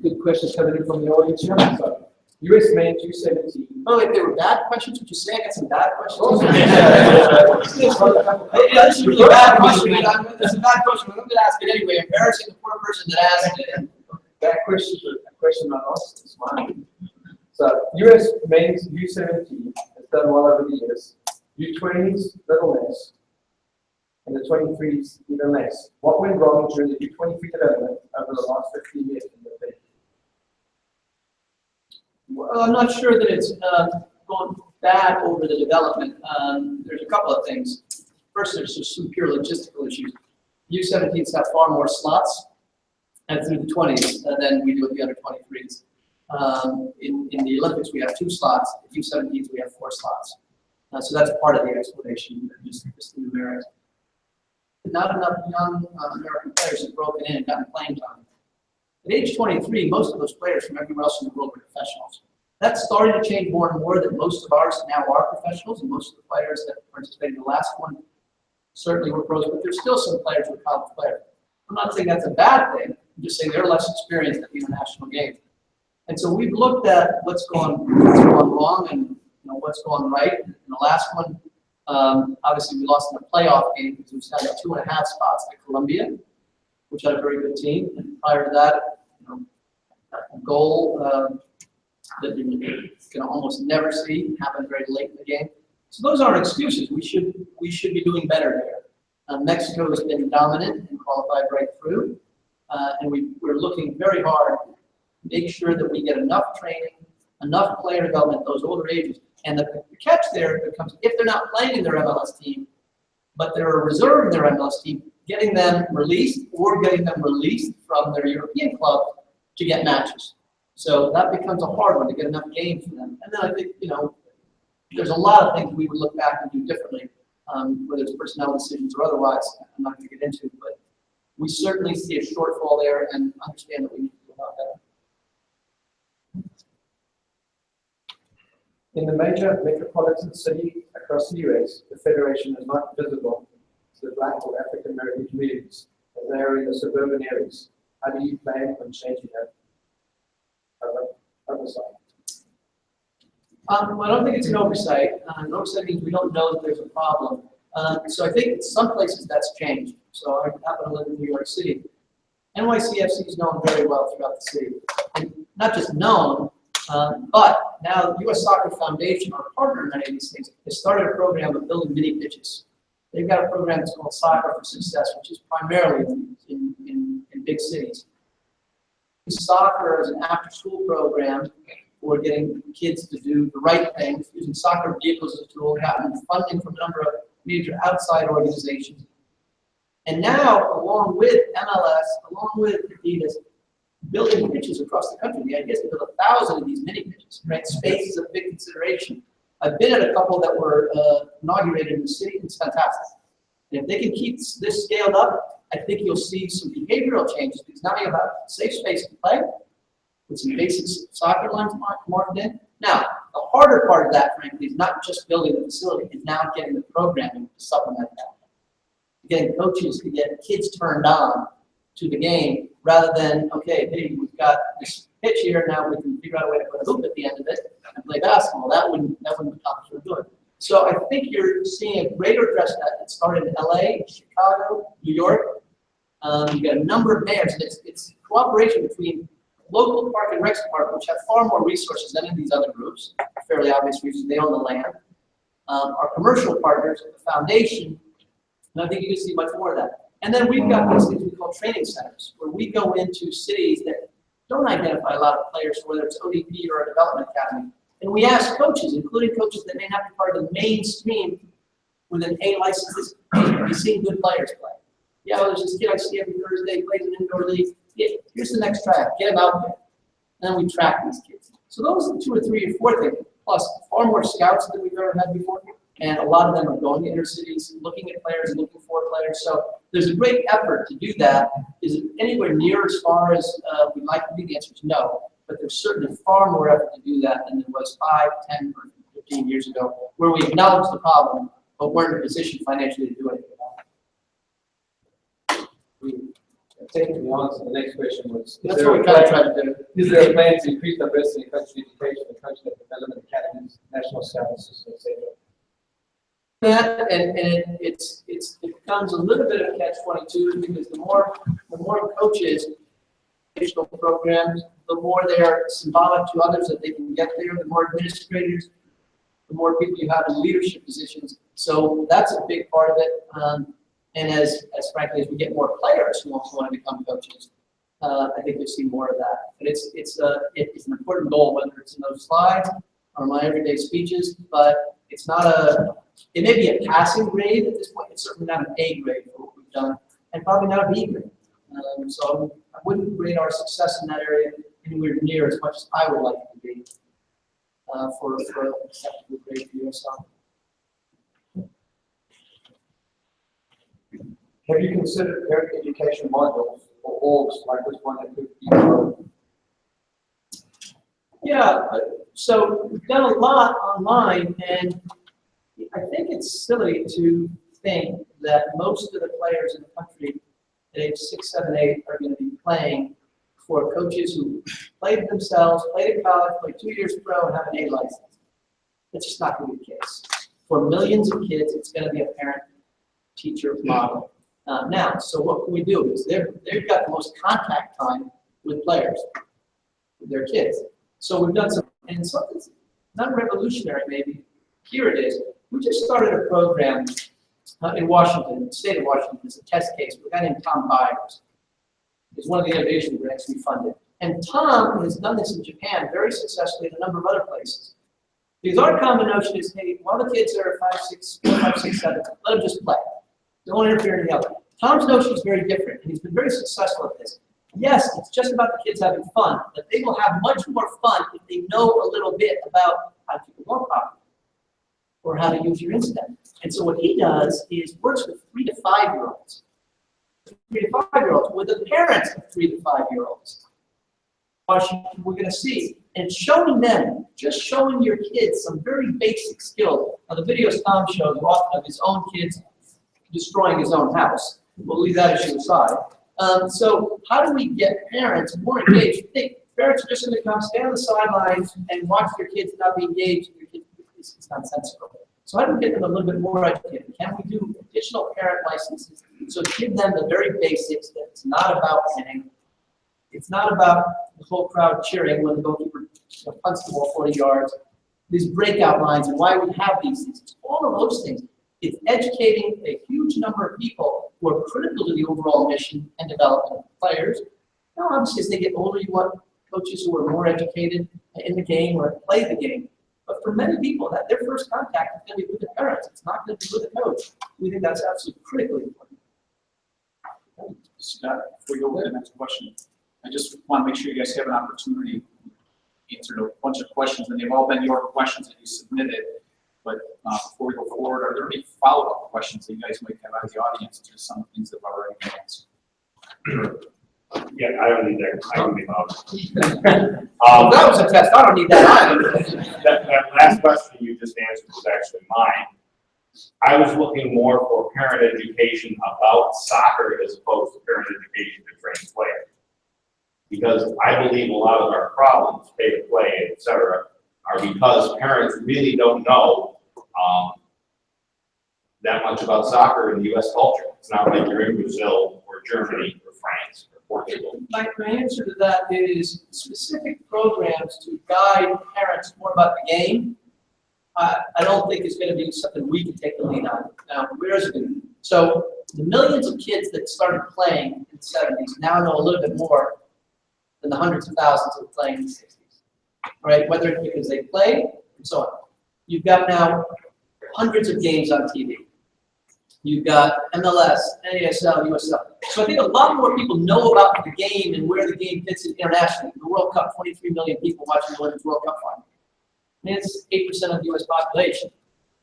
Good questions coming in from the audience here. So, US men's U17. Oh, if they were bad questions, would you say I got some bad questions? Yeah, This is a really bad question. It's a bad question, but I'm going to ask it anyway, embarrassing the poor person that asked it. That question, a question I asked is mine. So, US men's U17 has done well over the years. U20s, little less. And the 23s, even less. What went wrong during the U23 development over the last 15 years in your opinion? Well, I'm not sure that it's gone bad over the development. There's a couple of things. First, there's just some pure logistical issues. U17s have far more slots and through the 20s than we do with the under 23s. In the Olympics, we have 2 slots. The U17s, we have 4 slots. So that's part of the explanation, just the numerics. Not enough young American players have broken in and gotten playing time. At age 23, most of those players from everywhere else in the world were professionals. That's starting to change more and more, that most of ours now are professionals, and most of the players that participated in the last one certainly were pros, but there's still some players who are college players. I'm not saying that's a bad thing. I'm just saying they're less experienced at the international game. And so we've looked at what's gone wrong and what's gone right. In the last one, obviously we lost in the playoff game because we was down to 2.5 spots to Colombia, which had a very good team. And prior to that, a goal that you can almost never see happen very late in the game. So those aren't excuses. We should be doing better there. Mexico has been dominant and qualified right through, and we're looking very hard to make sure that we get enough training, enough player development at those older ages. And the catch there becomes, if they're not playing in their MLS team, but they're a reserve in their MLS team, getting them released or getting them released from their European club to get matches. So that becomes a hard one to get enough games for them. And then I think, there's a lot of things we would look back and do differently, whether it's personnel decisions or otherwise. I'm not going to get into it, but we certainly see a shortfall there and understand that we need to do a lot better. In the major metropolitan cities across the US, the Federation is not visible to the Black or African American communities as they are in the suburban areas. How do you plan on changing that oversight? Well, I don't think it's an oversight. An oversight means we don't know that there's a problem. So I think in some places that's changed. So I happen to live in New York City. NYCFC is known very well throughout the city. And not just known, but now the U.S. Soccer Foundation, our partner in many of these things, has started a program of building mini pitches. They've got a program that's called Soccer for Success, which is primarily in big cities. Soccer is an after-school program for getting kids to do the right things, using soccer vehicles as a tool, gotten funding from a number of major outside organizations. And now, along with MLS, along with Adidas, building pitches across the country. The idea is to build 1,000 of these mini pitches, right? Space is a big consideration. I've been at a couple that were inaugurated in the city, and it's fantastic. And if they can keep this scaled up, I think you'll see some behavioral changes, because now you have a safe space to play, with some basic soccer lines marked in. Now, the harder part of that, frankly, is not just building the facility, it's now getting the programming to supplement that. Getting coaches to get kids turned on to the game, rather than, okay, hey, we've got this pitch here, now we can figure out a way to put a hoop at the end of it and play basketball. That wouldn't accomplish what we're doing. So I think you're seeing a greater address that. It started in LA, Chicago, New York. You've got a number of mayors, and it's cooperation between local park and rec department, which have far more resources than in these other groups, for fairly obvious reasons. They own the land. Our commercial partners, the foundation, and I think you can see much more of that. And then we've got these things we call training centers, where we go into cities that don't identify a lot of players, whether it's ODP or a development academy. And we ask coaches, including coaches that may not be part of the mainstream with an A license, have you seen good players play? Yeah, well, there's this kid I see every Thursday, he plays in indoor league. Yeah, here's the next tryout, get him out there. And then we track these kids. So those are the 2 or 3 or 4 things, plus far more scouts than we've ever had before. And a lot of them are going to inner cities, looking at players and looking for players. So there's a great effort to do that. Is it anywhere near as far as we'd like to be? The answer is no. But there's certainly far more effort to do that than there was 5, 10, or 15 years ago, where we acknowledged the problem, but weren't in a position financially to do anything about it. Taking to be honest, the next question was, That's what we kind of tried to do. is there a plan to increase diversity in country education and country development academies, national scouts, etc.? That and it becomes a little bit of a catch-22, because the more coaches, educational programs, the more they are symbolic to others that they can get there. The more administrators, the more people you have in leadership positions. So that's a big part of it. And as frankly as we get more players who also want to become coaches, I think you'll see more of that. But it's an important goal, whether it's in those slides or my everyday speeches. But it's not it may be a passing grade at this point. It's certainly not an A grade for what we've done, and probably not a B grade. So I wouldn't grade our success in that area anywhere near as much as I would like it to be for an acceptable grade for USSF. Have you considered parent education modules or orgs like this one that could be developed? Yeah, so we've done a lot online, and I think it's silly to think that most of the players in the country at age 6, 7, 8 are going to be playing for coaches who played themselves, played in college, played 2 years pro, and have an A license. That's just not going to be the case. For millions of kids, it's going to be a parent-teacher model. Now, so what can we do? Is they've got the most contact time with players, with their kids. So we've done some, and something's not revolutionary maybe. Here it is. We just started a program in Washington, the state of Washington. It's a test case. A guy named Tom Byers is one of the innovation grants we funded. And Tom has done this in Japan very successfully in a number of other places. Because our common notion is, hey, while the kids are 5, 6, 7, let them just play. Don't interfere in the other. Tom's notion is very different, and he's been very successful at this. Yes, it's just about the kids having fun, but they will have much more fun if they know a little bit about how to keep a ball properly or how to use your instep. And so what he does is works with 3 to 5-year-olds. 3 to 5-year-olds with the parents of 3 to 5-year-olds. We're going to see, and showing them, just showing your kids some very basic skills. Now the videos Tom shows are often of his own kids destroying his own house. We'll leave that issue aside. So how do we get parents more engaged? I think parents are just going to come stand on the sidelines and watch their kids not be engaged. Your kids, it's nonsensical. So how do we get them a little bit more educated? Can we do additional parent licenses? So give them the very basics that it's not about winning. It's not about the whole crowd cheering when the goalkeeper punts the ball 40 yards. These breakout lines and why we have these things. All of those things. It's educating a huge number of people who are critical to the overall mission and development of players. Now, obviously, as they get older, you want coaches who are more educated in the game or play the game. But for many people, that their first contact is going to be with the parents. It's not going to be with the coach. We think that's absolutely critically important. Scott, before we go to the next question, I just want to make sure you guys have an opportunity to answer a bunch of questions, and they've all been your questions that you submitted. But before we go forward, are there any follow-up questions that you guys might have out of the audience to some of the things that have already been answered? Yeah, I don't need that. I don't need that. That was a test. I don't need that either. That last question you just answered was actually mine. I was looking more for parent education about soccer as opposed to parent education to train players. Because I believe a lot of our problems, pay to play, et cetera, are because parents really don't know that much about soccer in the U.S. culture. It's not like you're in Brazil or Germany or France or Portugal. My answer to that is specific programs to guide parents more about the game. I don't think it's going to be something we can take the lead on. Now, where is it going to be? So the millions of kids that started playing in the 70s now know a little bit more than the hundreds of thousands that were playing in the 60s, right? Whether it's because they play and so on. You've got now hundreds of games on TV. You've got MLS, NYSW, USSF. So I think a lot more people know about the game and where the game fits in internationally. The World Cup, 23 million people watching the Women's World Cup final. And it's 8% of the U.S. population.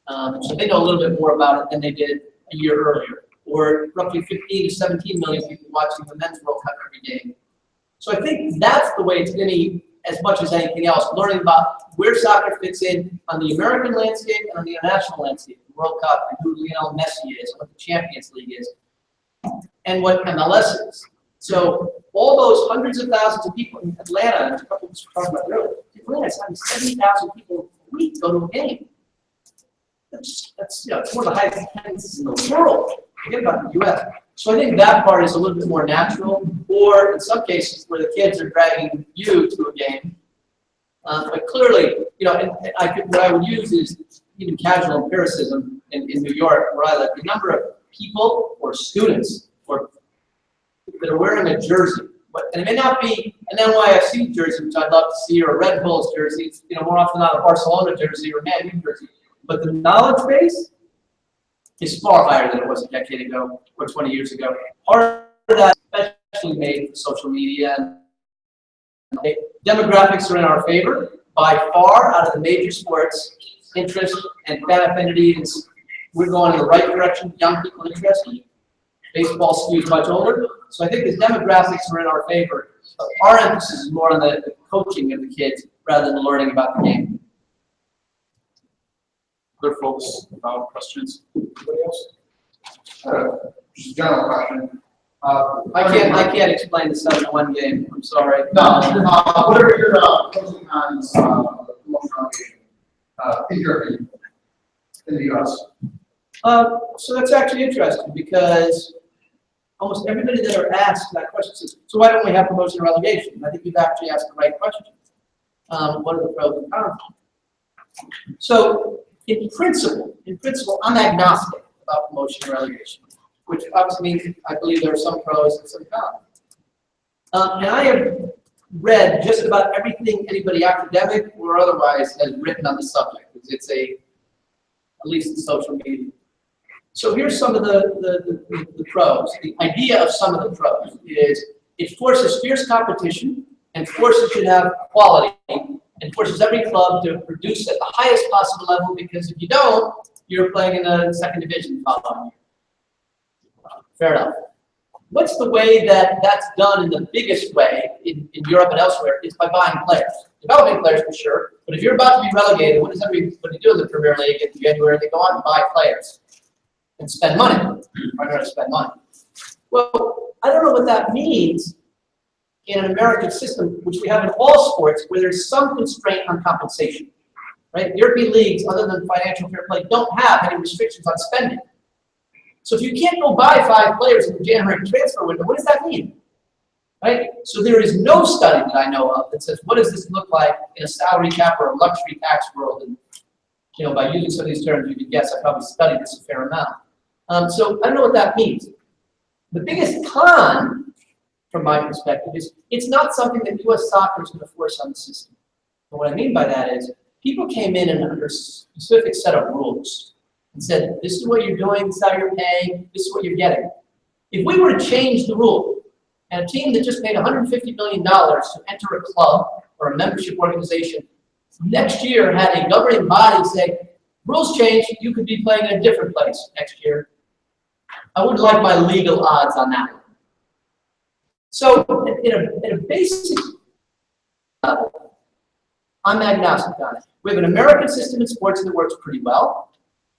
So they know a little bit more about it than they did a year earlier. Or roughly 15 to 17 million people watching the Men's World Cup every game. So I think that's the way it's going to be as much as anything else, learning about where soccer fits in on the American landscape and on the international landscape, the World Cup, and who Lionel Messi is, and what the Champions League is, and what MLS is. So all those hundreds of thousands of people in Atlanta, and a couple of us were talking about earlier, Atlanta's having 70,000 people a week go to a game. That's it's one of the highest attendances in the world. Forget about the U.S. So I think that part is a little bit more natural, or in some cases where the kids are dragging you to a game. But clearly, and what I would use is even casual empiricism in New York, where I live. The number of people or students that are wearing a jersey, and it may not be an NYSC jersey, which I'd love to see, or a Red Bulls jersey. It's, more often not a Barcelona jersey or a Man U jersey. But the knowledge base is far higher than it was a decade ago or 20 years ago. Part of that, especially made for social media. Demographics are in our favor by far out of the major sports. Interest and fan affinity we're going in the right direction. Young people interested. Baseball skews much older. So I think the demographics are in our favor. But our emphasis is more on the coaching of the kids rather than learning about the game. Other folks about questions? Anybody else? Just a general question. I can't explain the 7-1 game. I'm sorry. No. What are your pros and cons of promotional allocation in your opinion in the U.S.? So that's actually interesting because almost everybody that are asked that question says, so why don't we have promotion and relegation? And I think you've actually asked the right question. What are the pros and cons? So in principle, I'm agnostic about promotion and relegation, which obviously means I believe there are some pros and some cons. And I have read just about everything anybody academic or otherwise has written on the subject, because it's at least in social media. So here's some of the pros. The idea of some of the pros is it forces fierce competition and forces you to have quality and forces every club to produce at the highest possible level, because if you don't, you're playing in the second division the following year. Fair enough. What's the way that's done in the biggest way in Europe and elsewhere is by buying players. Developing players for sure, but if you're about to be relegated, what does everybody do in the Premier League in January? They go out and buy players and spend money. Why not spend money? Well, I don't know what that means in an American system, which we have in all sports, where there's some constraint on compensation. Right? European leagues, other than financial fair play, don't have any restrictions on spending. So if you can't go buy 5 players in the January transfer window, what does that mean? Right? So there is no study that I know of that says, what does this look like in a salary cap or a luxury tax world? And You know, by using some of these terms, you can guess I probably studied this a fair amount. So I don't know what that means. The biggest con, from my perspective, is it's not something that U.S. soccer is going to force on the system. And what I mean by that is people came in and under a specific set of rules and said, this is what you're doing, this is how you're paying, this is what you're getting. If we were to change the rule, and a team that just paid $150 million to enter a club or a membership organization next year had a governing body say, rules change, you could be playing in a different place next year, I would like my legal odds on that one. So in a basic level, I'm agnostic on it. We have an American system in sports that works pretty well.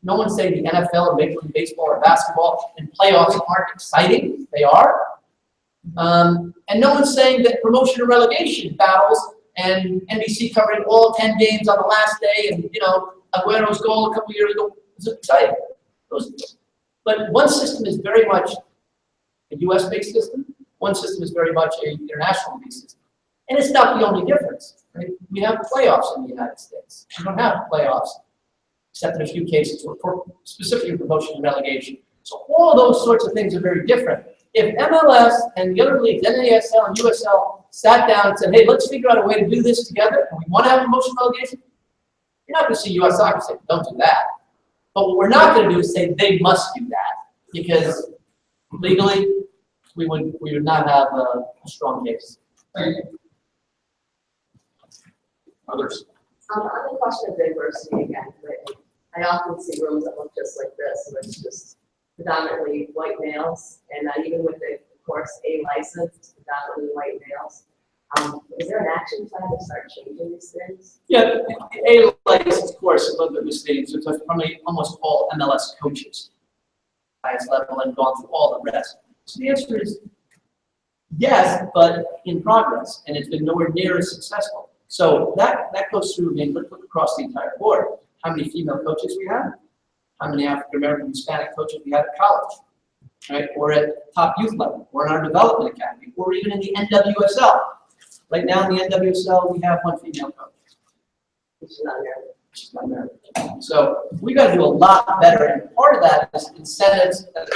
No one's saying the NFL or Major League Baseball or basketball and playoffs aren't exciting. They are. And no one's saying that promotion and relegation battles and NBC covering all 10 games on the last day and, you know, Aguero's goal a couple years ago was exciting. But one system is very much a US-based system. One system is very much an international-based system. And it's not the only difference. Right? We have playoffs in the United States. We don't have playoffs, except in a few cases for specifically promotion and relegation. So all those sorts of things are very different. If MLS and the other leagues, NASL and USL, sat down and said, hey, let's figure out a way to do this together, and we want to have promotion and relegation, you're not going to see US soccer say, don't do that. But what we're not going to do is say they must do that, because legally, we would not have a strong case. Thank you. Others? On the question of diversity again, I often see rooms that look just like this, and it's just predominantly white males, and even with the, of course, A license, it's predominantly white males. Is there an action plan to start changing these things? Yeah, A license, of course, a little bit misleading. So it's probably almost all MLS coaches, highest level, and gone through all the rest. So the answer is yes, but in progress, and it's been nowhere near as successful. So that goes through, I mean, look across the entire board. How many female coaches we have? How many African American, Hispanic coaches we have at college, right? Or at top youth level, or in our development academy, or even in the NWSL. Right now in the NWSL, we have one female coach. She's not married. She's not married. So we got to do a lot better, and part of that is incentives at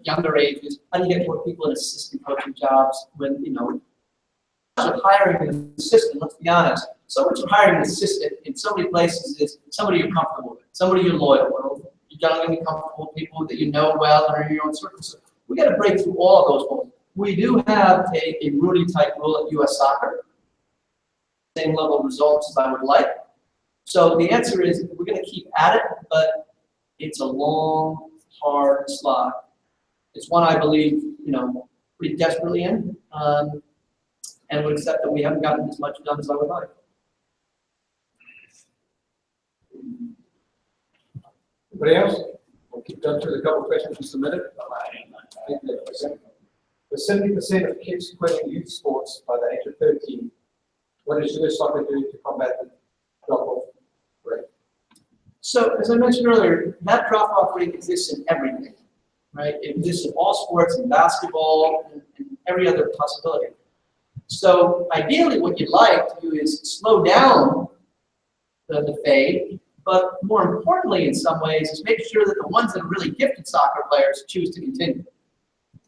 younger ages. How do you get more people in assistant coaching jobs when, you know, of hiring an assistant, let's be honest, so much of hiring an assistant in so many places is somebody you're comfortable with, somebody you're loyal with. You're going to be comfortable with people that you know well and are in your own circles. So we got to break through all of those rules. We do have a Rudy type rule at US Soccer, same level of results as I would like. So the answer is we're going to keep at it, but it's a long, hard slog. It's one I believe, you know, pretty desperately in. And would accept that we haven't gotten as much done as I would like. Anybody else? We'll keep going through the couple of questions you submitted. With 70% of kids quitting youth sports by the age of 13, what is US Soccer doing to combat the drop-off rate? So, as I mentioned earlier, that drop-off rate exists in everything, right? It exists in all sports, in basketball, and every other possibility. So ideally what you'd like to do is slow down the fade, but more importantly in some ways is make sure that the ones that are really gifted soccer players choose to continue.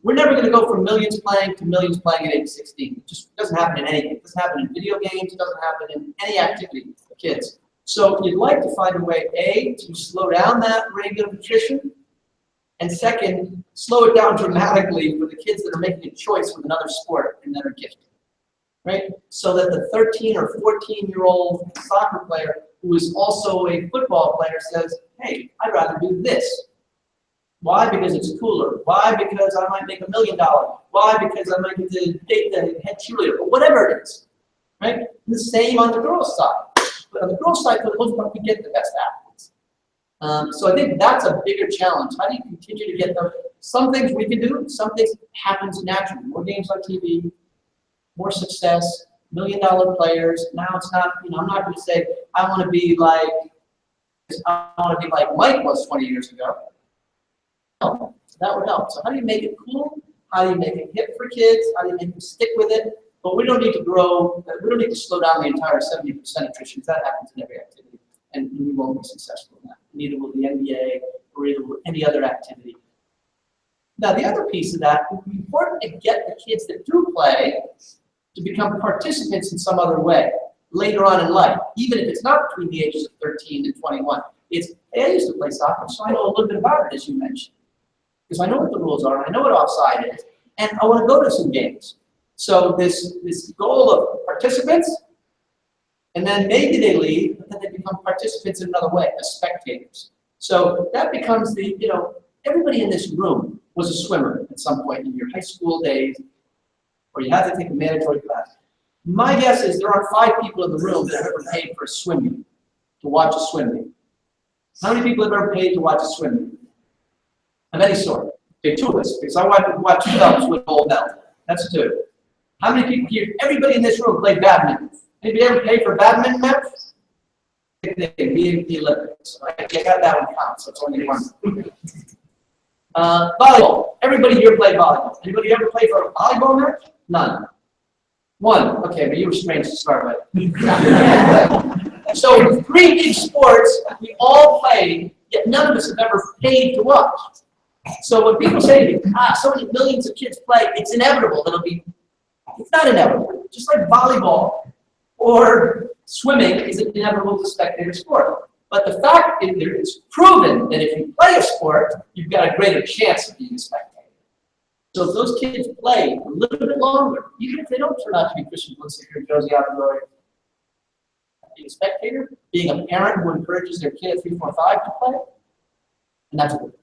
We're never going to go from millions playing to millions playing at age 16. It just doesn't happen in anything. It doesn't happen in video games. It doesn't happen in any activity for kids. So you'd like to find a way, A, to slow down that rate of attrition, and second, slow it down dramatically for the kids that are making a choice with another sport and that are gifted. Right? So that the 13 or 14-year-old soccer player who is also a football player says, hey, I'd rather do this. Why? Because it's cooler. Why? Because I might make $1 million. Why? Because I might get to date the head cheerleader, or whatever it is. Right? The same on the girls' side. But on the girls' side, for the most part, we get the best athletes. So I think that's a bigger challenge. How do you continue to get them? Some things we can do, some things happens naturally. More games on TV, more success, $1 million players. Now it's not, you know, I'm not going to say I want to be like Mike was 20 years ago. No, that would help. So how do you make it cool? How do you make it hip for kids? How do you make them stick with it? But we don't need to grow. We don't need to slow down the entire 70% attrition. That happens in every activity. and we won't be successful in that. Neither will the NBA or either will any other activity. Now, the other piece of that, it would be important to get the kids that do play to become participants in some other way later on in life, even if it's not between the ages of 13 and 21. It's, hey, I used to play soccer, so I know a little bit about it, as you mentioned. Because I know what the rules are, and I know what offside is, and I want to go to some games. So this goal of participants, and then maybe they leave, but then they become participants in another way, as spectators. So that becomes the, you know, everybody in this room was a swimmer at some point in your high school days, or you had to take a mandatory class. My guess is there are 5 people in the room that have ever paid for a swim meet, to watch a swim meet. How many people have ever paid to watch a swim meet? Of any sort. Okay, 2 of us, because I watch 2 adults with gold medal. That's 2. How many people here? Everybody in this room played badminton. Anybody ever paid for a badminton match? The Olympics. I got that one count, so it's only 1. Volleyball. Everybody here played volleyball. Anybody ever play for a volleyball match? None. 1. Okay, but you were strange to start with. So 3 big sports we all played, yet none of us have ever paid to watch. So when people say to me, so many millions of kids play, it's inevitable. It's not inevitable. Just like volleyball or swimming is inevitable to spectator sport. But the fact is, it's proven that if you play a sport, you've got a greater chance of being a spectator. So if those kids play a little bit longer, even if they don't turn out to be Christian Pulisic or Josie Altidore, being a spectator, being a parent who encourages their kid at 3, 4, 5 to play, and that's good.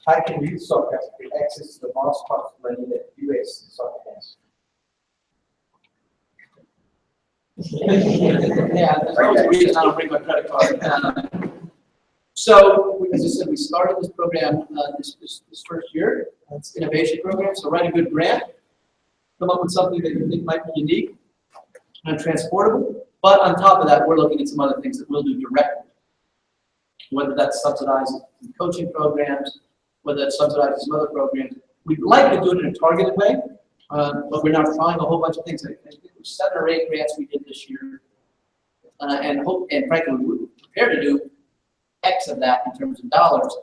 How can youth soccer get access to the vast funds of money that US soccer has? Yeah, that's the reason I don't bring my credit card. So, as I said, we started this program this first year. It's an innovation program, so write a good grant, come up with something that you think might be unique and transportable. But on top of that, we're looking at some other things that we'll do directly. Whether that's subsidizing coaching programs, whether that's subsidizing some other programs. We'd like to do it in a targeted way, but we're not trying a whole bunch of things. I think there's 7 or 8 grants we did this year, and frankly, we were prepared to do X of that in terms of dollars.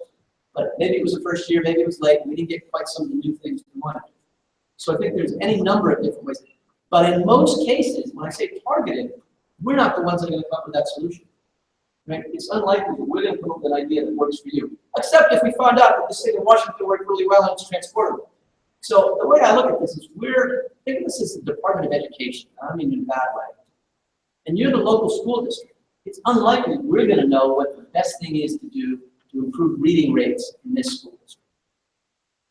But maybe it was the first year, maybe it was late, we didn't get quite some of the new things we wanted. So I think there's any number of different ways. But in most cases, when I say targeted, we're not the ones that are going to come up with that solution. Right? It's unlikely that we're going to come up with an idea that works for you, except if we found out that the state of Washington worked really well and it's transportable. So the way I look at this is think of this as the Department of Education. I don't mean in a bad way. And you're the local school district. It's unlikely we're going to know what the best thing is to do to improve reading rates in this school district.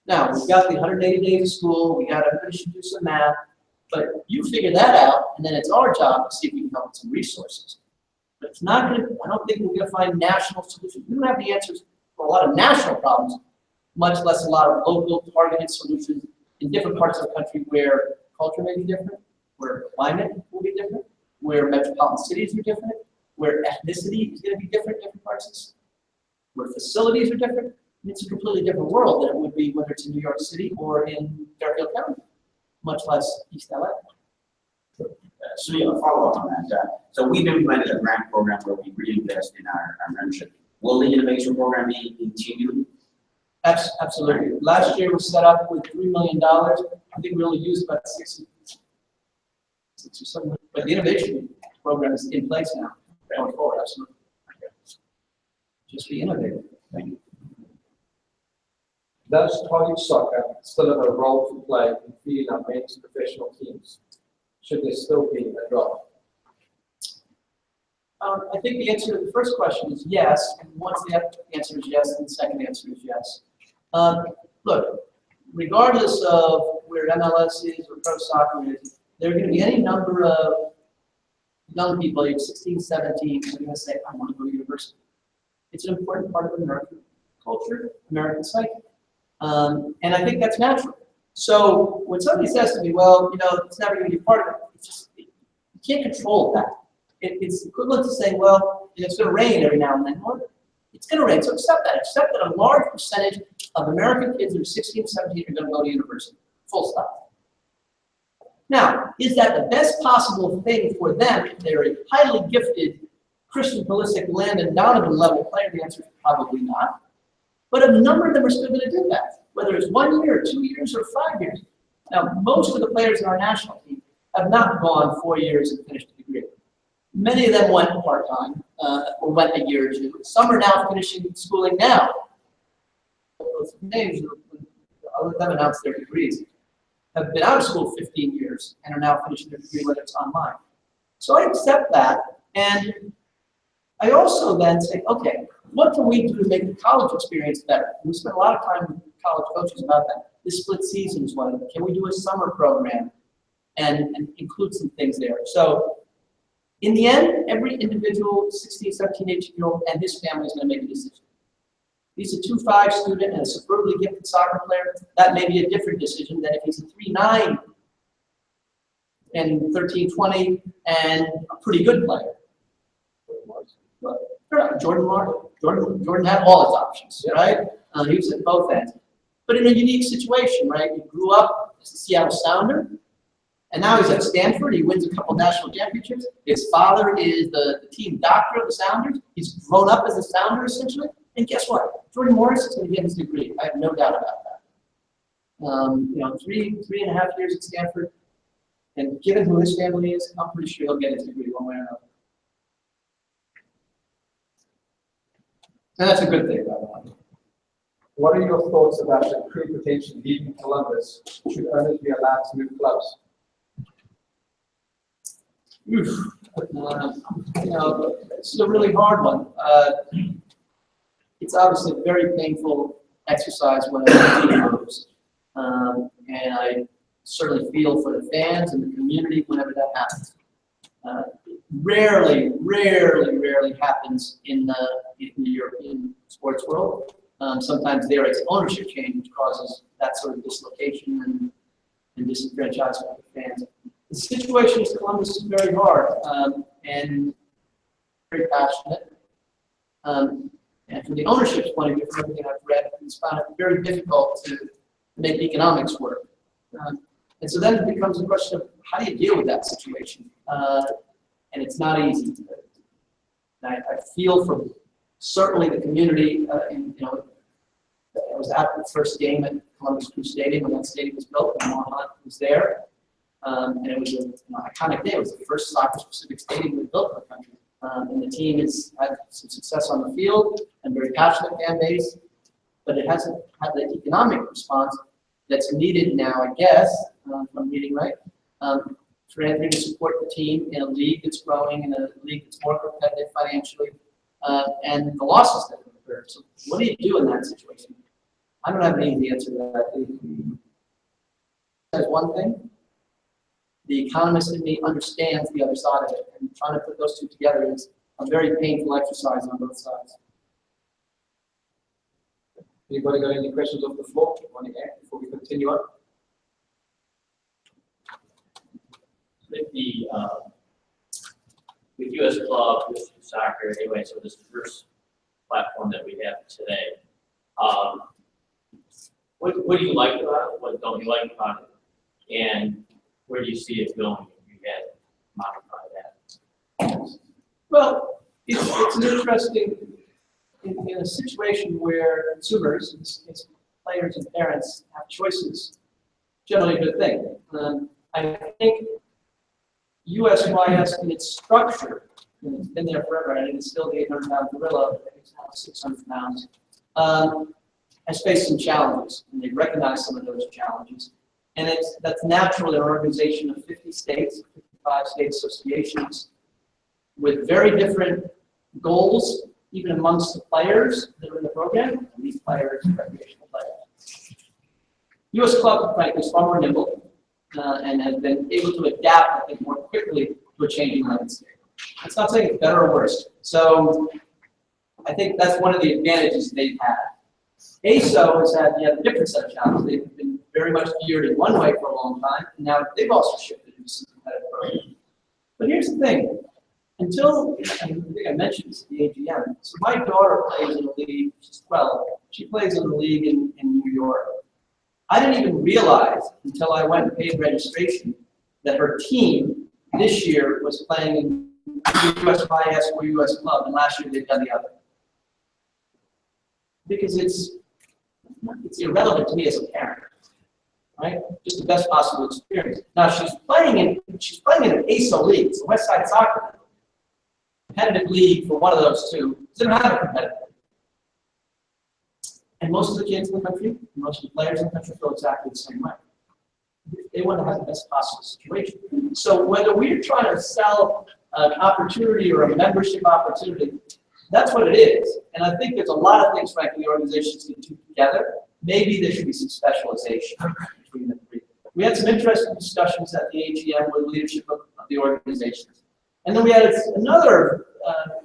Now, we've got the 180 days of school, we got everybody should do some math, but you figure that out, and then it's our job to see if we can help with some resources. But it's not going to, I don't think we're going to find national solutions. We don't have the answers for a lot of national problems, much less a lot of local targeted solutions in different parts of the country where culture may be different, where climate will be different, where metropolitan cities are different, where ethnicity is going to be different in different parts, where facilities are different. It's a completely different world than it would be whether it's in New York City or in Fairfield County, much less East LA. Sunil, a follow-up on that. So we've implemented a grant program where we reinvest in our membership. Will the innovation program be continued? Absolutely. Last year was set up with $3 million. I think we only used about 6 or 7. But the innovation program is in place now. Going forward, absolutely. Just be innovative. Thank you. Does college soccer still have a role to play in feeding our men's professional teams? Should there still be a drop? I think the answer to the first question is yes, and once the answer is yes, then the second answer is yes. Look, regardless of where MLS is or pro soccer is, there are going to be any number of young people, age 16, 17, who are going to say, I want to go to university. It's an important part of American culture, American psyche. And I think that's natural. So when somebody says to me, well, you know, it's never going to be part of it, it's just, you can't control that. It's equivalent to saying, well, it's going to rain every now and then. Well, it's going to rain, so accept that. Accept that a large percentage of American kids who are 16, 17 are going to go to university. Full stop. Now, is that the best possible thing for them if they're a highly gifted Christian Pulisic, Landon Donovan level player? The answer is probably not. But a number of them are still going to do that, whether it's 1 year, 2 years, or 5 years. Now, most of the players in our national team have not gone 4 years and finished a degree. Many of them went part-time or went a year or two. Some are now finishing schooling now. Those names, other than them announced their degrees, have been out of school 15 years and are now finishing their degree, whether it's online. So I accept that, and I also then say, okay, what can we do to make the college experience better? We spent a lot of time with college coaches about that. This split seasons one, can we do a summer program and include some things there? So in the end, every individual 16, 17, 18-year-old and his family is going to make a decision. If he's a 2.5 student and a superbly gifted soccer player, that may be a different decision than if he's a 3.9 and 13, 20 and a pretty good player. But Jordan had all his options, right? He was at both ends. But in a unique situation, right? He grew up as a Seattle Sounder, and now he's at Stanford. He wins a couple national championships. His father is the team doctor of the Sounders. He's grown up as a Sounder, essentially. And guess what? Jordan Morris is going to get his degree. I have no doubt about that. 3.5 years at Stanford, and given who his family is, I'm pretty sure he'll get his degree one way or another. And that's a good thing, by the way. What are your thoughts about the crew potential leaving Columbus? Should owners be allowed to move clubs? It's a really hard one. It's obviously a very painful exercise when a team moves. And I certainly feel for the fans and the community whenever that happens. Rarely happens in the European sports world. Sometimes there it's ownership change which causes that sort of dislocation and disenfranchisement of the fans. The situation in Columbus is very hard and very passionate. And from the ownership's point of view, from everything I've read, it's found it very difficult to make economics work. And so then it becomes a question of how do you deal with that situation? And it's not easy. I feel for certainly the community. I was at the first game at Columbus Crew Stadium when that stadium was built, and Mark Hunt was there. And it was an iconic day. It was the first soccer-specific stadium we built in the country. And the team has had some success on the field and very passionate fan base, but it hasn't had the economic response that's needed now, I guess, if I'm reading right, for Anthony to support the team in a league that's growing, in a league that's more competitive financially, and the losses that have occurred. So what do you do in that situation? I don't have an easy answer to that. That's one thing. The economist in me understands the other side of it, and trying to put those two together is a very painful exercise on both sides. Anybody got any questions off the floor? Want to add before we continue on? With US Club, with soccer, anyway, so this is the first platform that we have today. What do you like about it? What don't you like about it? And where do you see it going if you had modified that? Well, it's an interesting, in a situation where consumers, it's players and parents have choices, generally a good thing. I think USYS in its structure, and it's been there forever, and it's still the 800-pound gorilla, I think it's now 600 pounds, has faced some challenges, and they recognize some of those challenges. And that's natural in an organization of 50 states, 55 state associations, with very different goals, even amongst the players that are in the program, and these players are recreational players. US Club, frankly, is far more nimble and has been able to adapt, I think, more quickly to a changing landscape. It's not saying it's better or worse. So I think that's one of the advantages they've had. ASO has had a different set of challenges. They've been very much geared in one way for a long time, and now they've also shifted into some competitive programs. But here's the thing. Until, I think I mentioned this at the AGM, so my daughter plays in a league, she's 12, she plays in a league in New York. I didn't even realize until I went and paid registration that her team this year was playing in USYS or US Club, and last year they'd done the other. Because it's irrelevant to me as a parent, right? Just the best possible experience. Now she's playing in an ASO league, it's a West Side Soccer League. Competitive league for one of those two. They don't have a competitive league. And most of the kids in the country, most of the players in the country feel exactly the same way. They want to have the best possible situation. So whether we're trying to sell an opportunity or a membership opportunity, that's what it is. And I think there's a lot of things, frankly, the organizations can do together. Maybe there should be some specialization between the three. We had some interesting discussions at the AGM with leadership of the organizations. And then we had another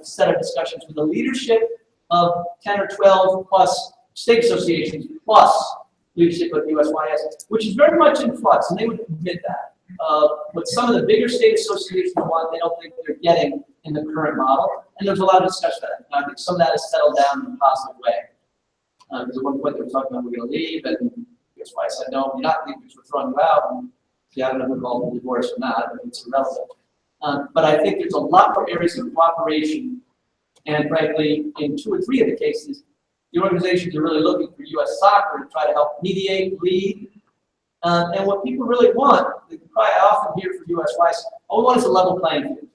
set of discussions with the leadership of 10 or 12 plus state associations plus leadership of USYS, which is very much in flux, and they would admit that. What some of the bigger state associations want, they don't think they're getting in the current model, and there's a lot of discussion about that. And I think some of that has settled down in a positive way. Because at one point they were talking about we're going to leave, and USYS said, no, you're not leaving because we're throwing you out. And yeah, I don't know who called the divorce or not, but it's irrelevant. But I think there's a lot more areas of cooperation, and frankly, in 2 or 3 of the cases, the organizations are really looking for U.S. soccer to try to help mediate, lead, and what people really want, the cry I often hear from USYS, all we want is a level playing field,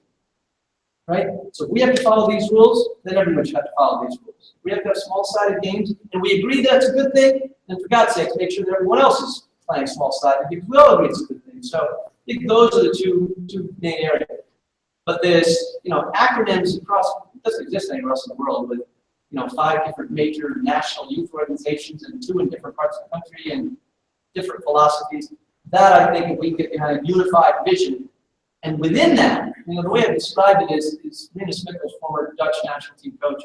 right? So if we have to follow these rules, then everyone should have to follow these rules. We have to have small-sided games, and we agree that's a good thing, and for God's sake, make sure that everyone else is playing small-sided, because we all agree it's a good thing. So I think those are the two main areas. But there's, acronyms across, it doesn't exist anywhere else in the world, with 5 different major national youth organizations and 2 in different parts of the country and different philosophies. That I think if we get behind a unified vision, and within that, the way I described it is Nina Smith, as former Dutch national team coach,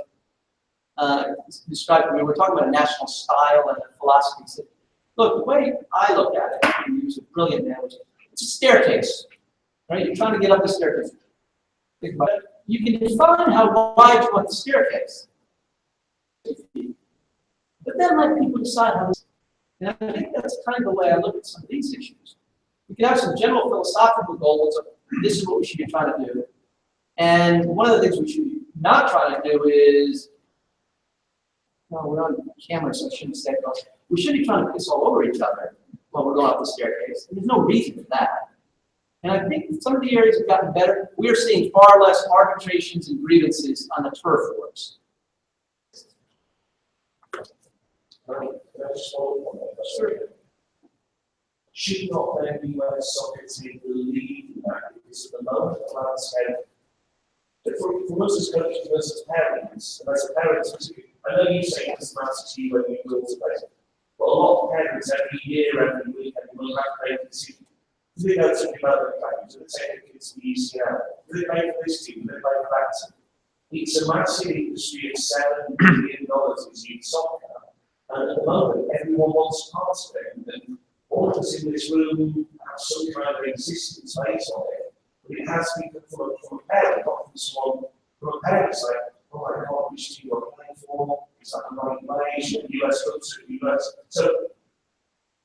described, we were talking about a national style and a philosophy. He said, look, the way I look at it, and use a brilliant analogy, it's a staircase, right? You're trying to get up the staircase. Think about it. You can define how wide you want the staircase. But then let people decide how this. And I think that's kind of the way I look at some of these issues. We can have some general philosophical goals of this is what we should be trying to do. And one of the things we should be not trying to do is, well, we're on camera, so I shouldn't say it. We should be trying to piss all over each other while we're going up the staircase. And there's no reason for that. And I think some of the areas have gotten better. We are seeing far less arbitrations and grievances on the turf wars. Should not then be where soccer team will lead in that, because at the moment the landscape, for us as coaches versus parents, and as a parent, I know you say it doesn't matter to you when you go to play, but a lot of parents every year, every week, will have to make a decision. Do they go to development values? Do they take the kids to the UCL? Do they pay for this team? Do they pay for that team? It's a massive industry of $7 billion is youth soccer. And at the moment, everyone wants parts of it. And all of us in this room have some kind of existence based on it. But it has to be from a parent, not from someone, from a parent saying, oh my God, which team you're playing for? Is that the right place? US looks at the US. So,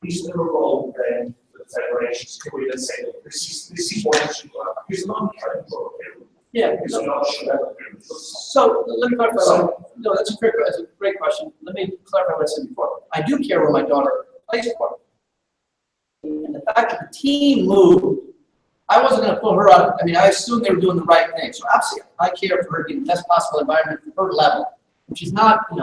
is there a role then for the federations to come in and say, look, this is what it should work? Because I'm not trying to work it. Yeah. Because I'm not sure. So let me clarify. No, that's a great question. Let me clarify what I said before. I do care where my daughter plays for. And the fact that the team moved, I wasn't going to pull her out. I mean, I assumed they were doing the right thing. So absolutely, I care for her getting the best possible environment for her level, which is not, a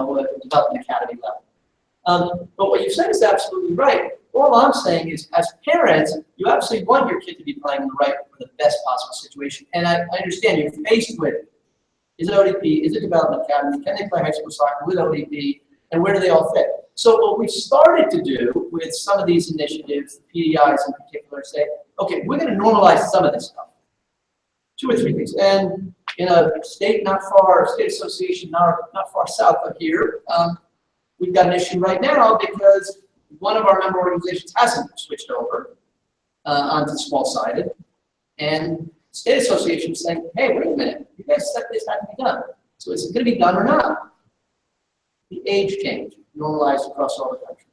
development academy level. But what you said is absolutely right. All I'm saying is, as parents, you absolutely want your kid to be playing in the best possible situation. And I understand you're faced with, is it ODP, is it development academy, can they play high school soccer with ODP, and where do they all fit? So what we've started to do with some of these initiatives, the PDIs in particular, say, okay, we're going to normalize some of this stuff. 2 or 3 things. And in a state not far, state association not far south of here, we've got an issue right now because one of our member organizations hasn't switched over onto small-sided, and state association is saying, hey, wait a minute, you guys said this had to be done. So is it going to be done or not? The age change normalized across all the country.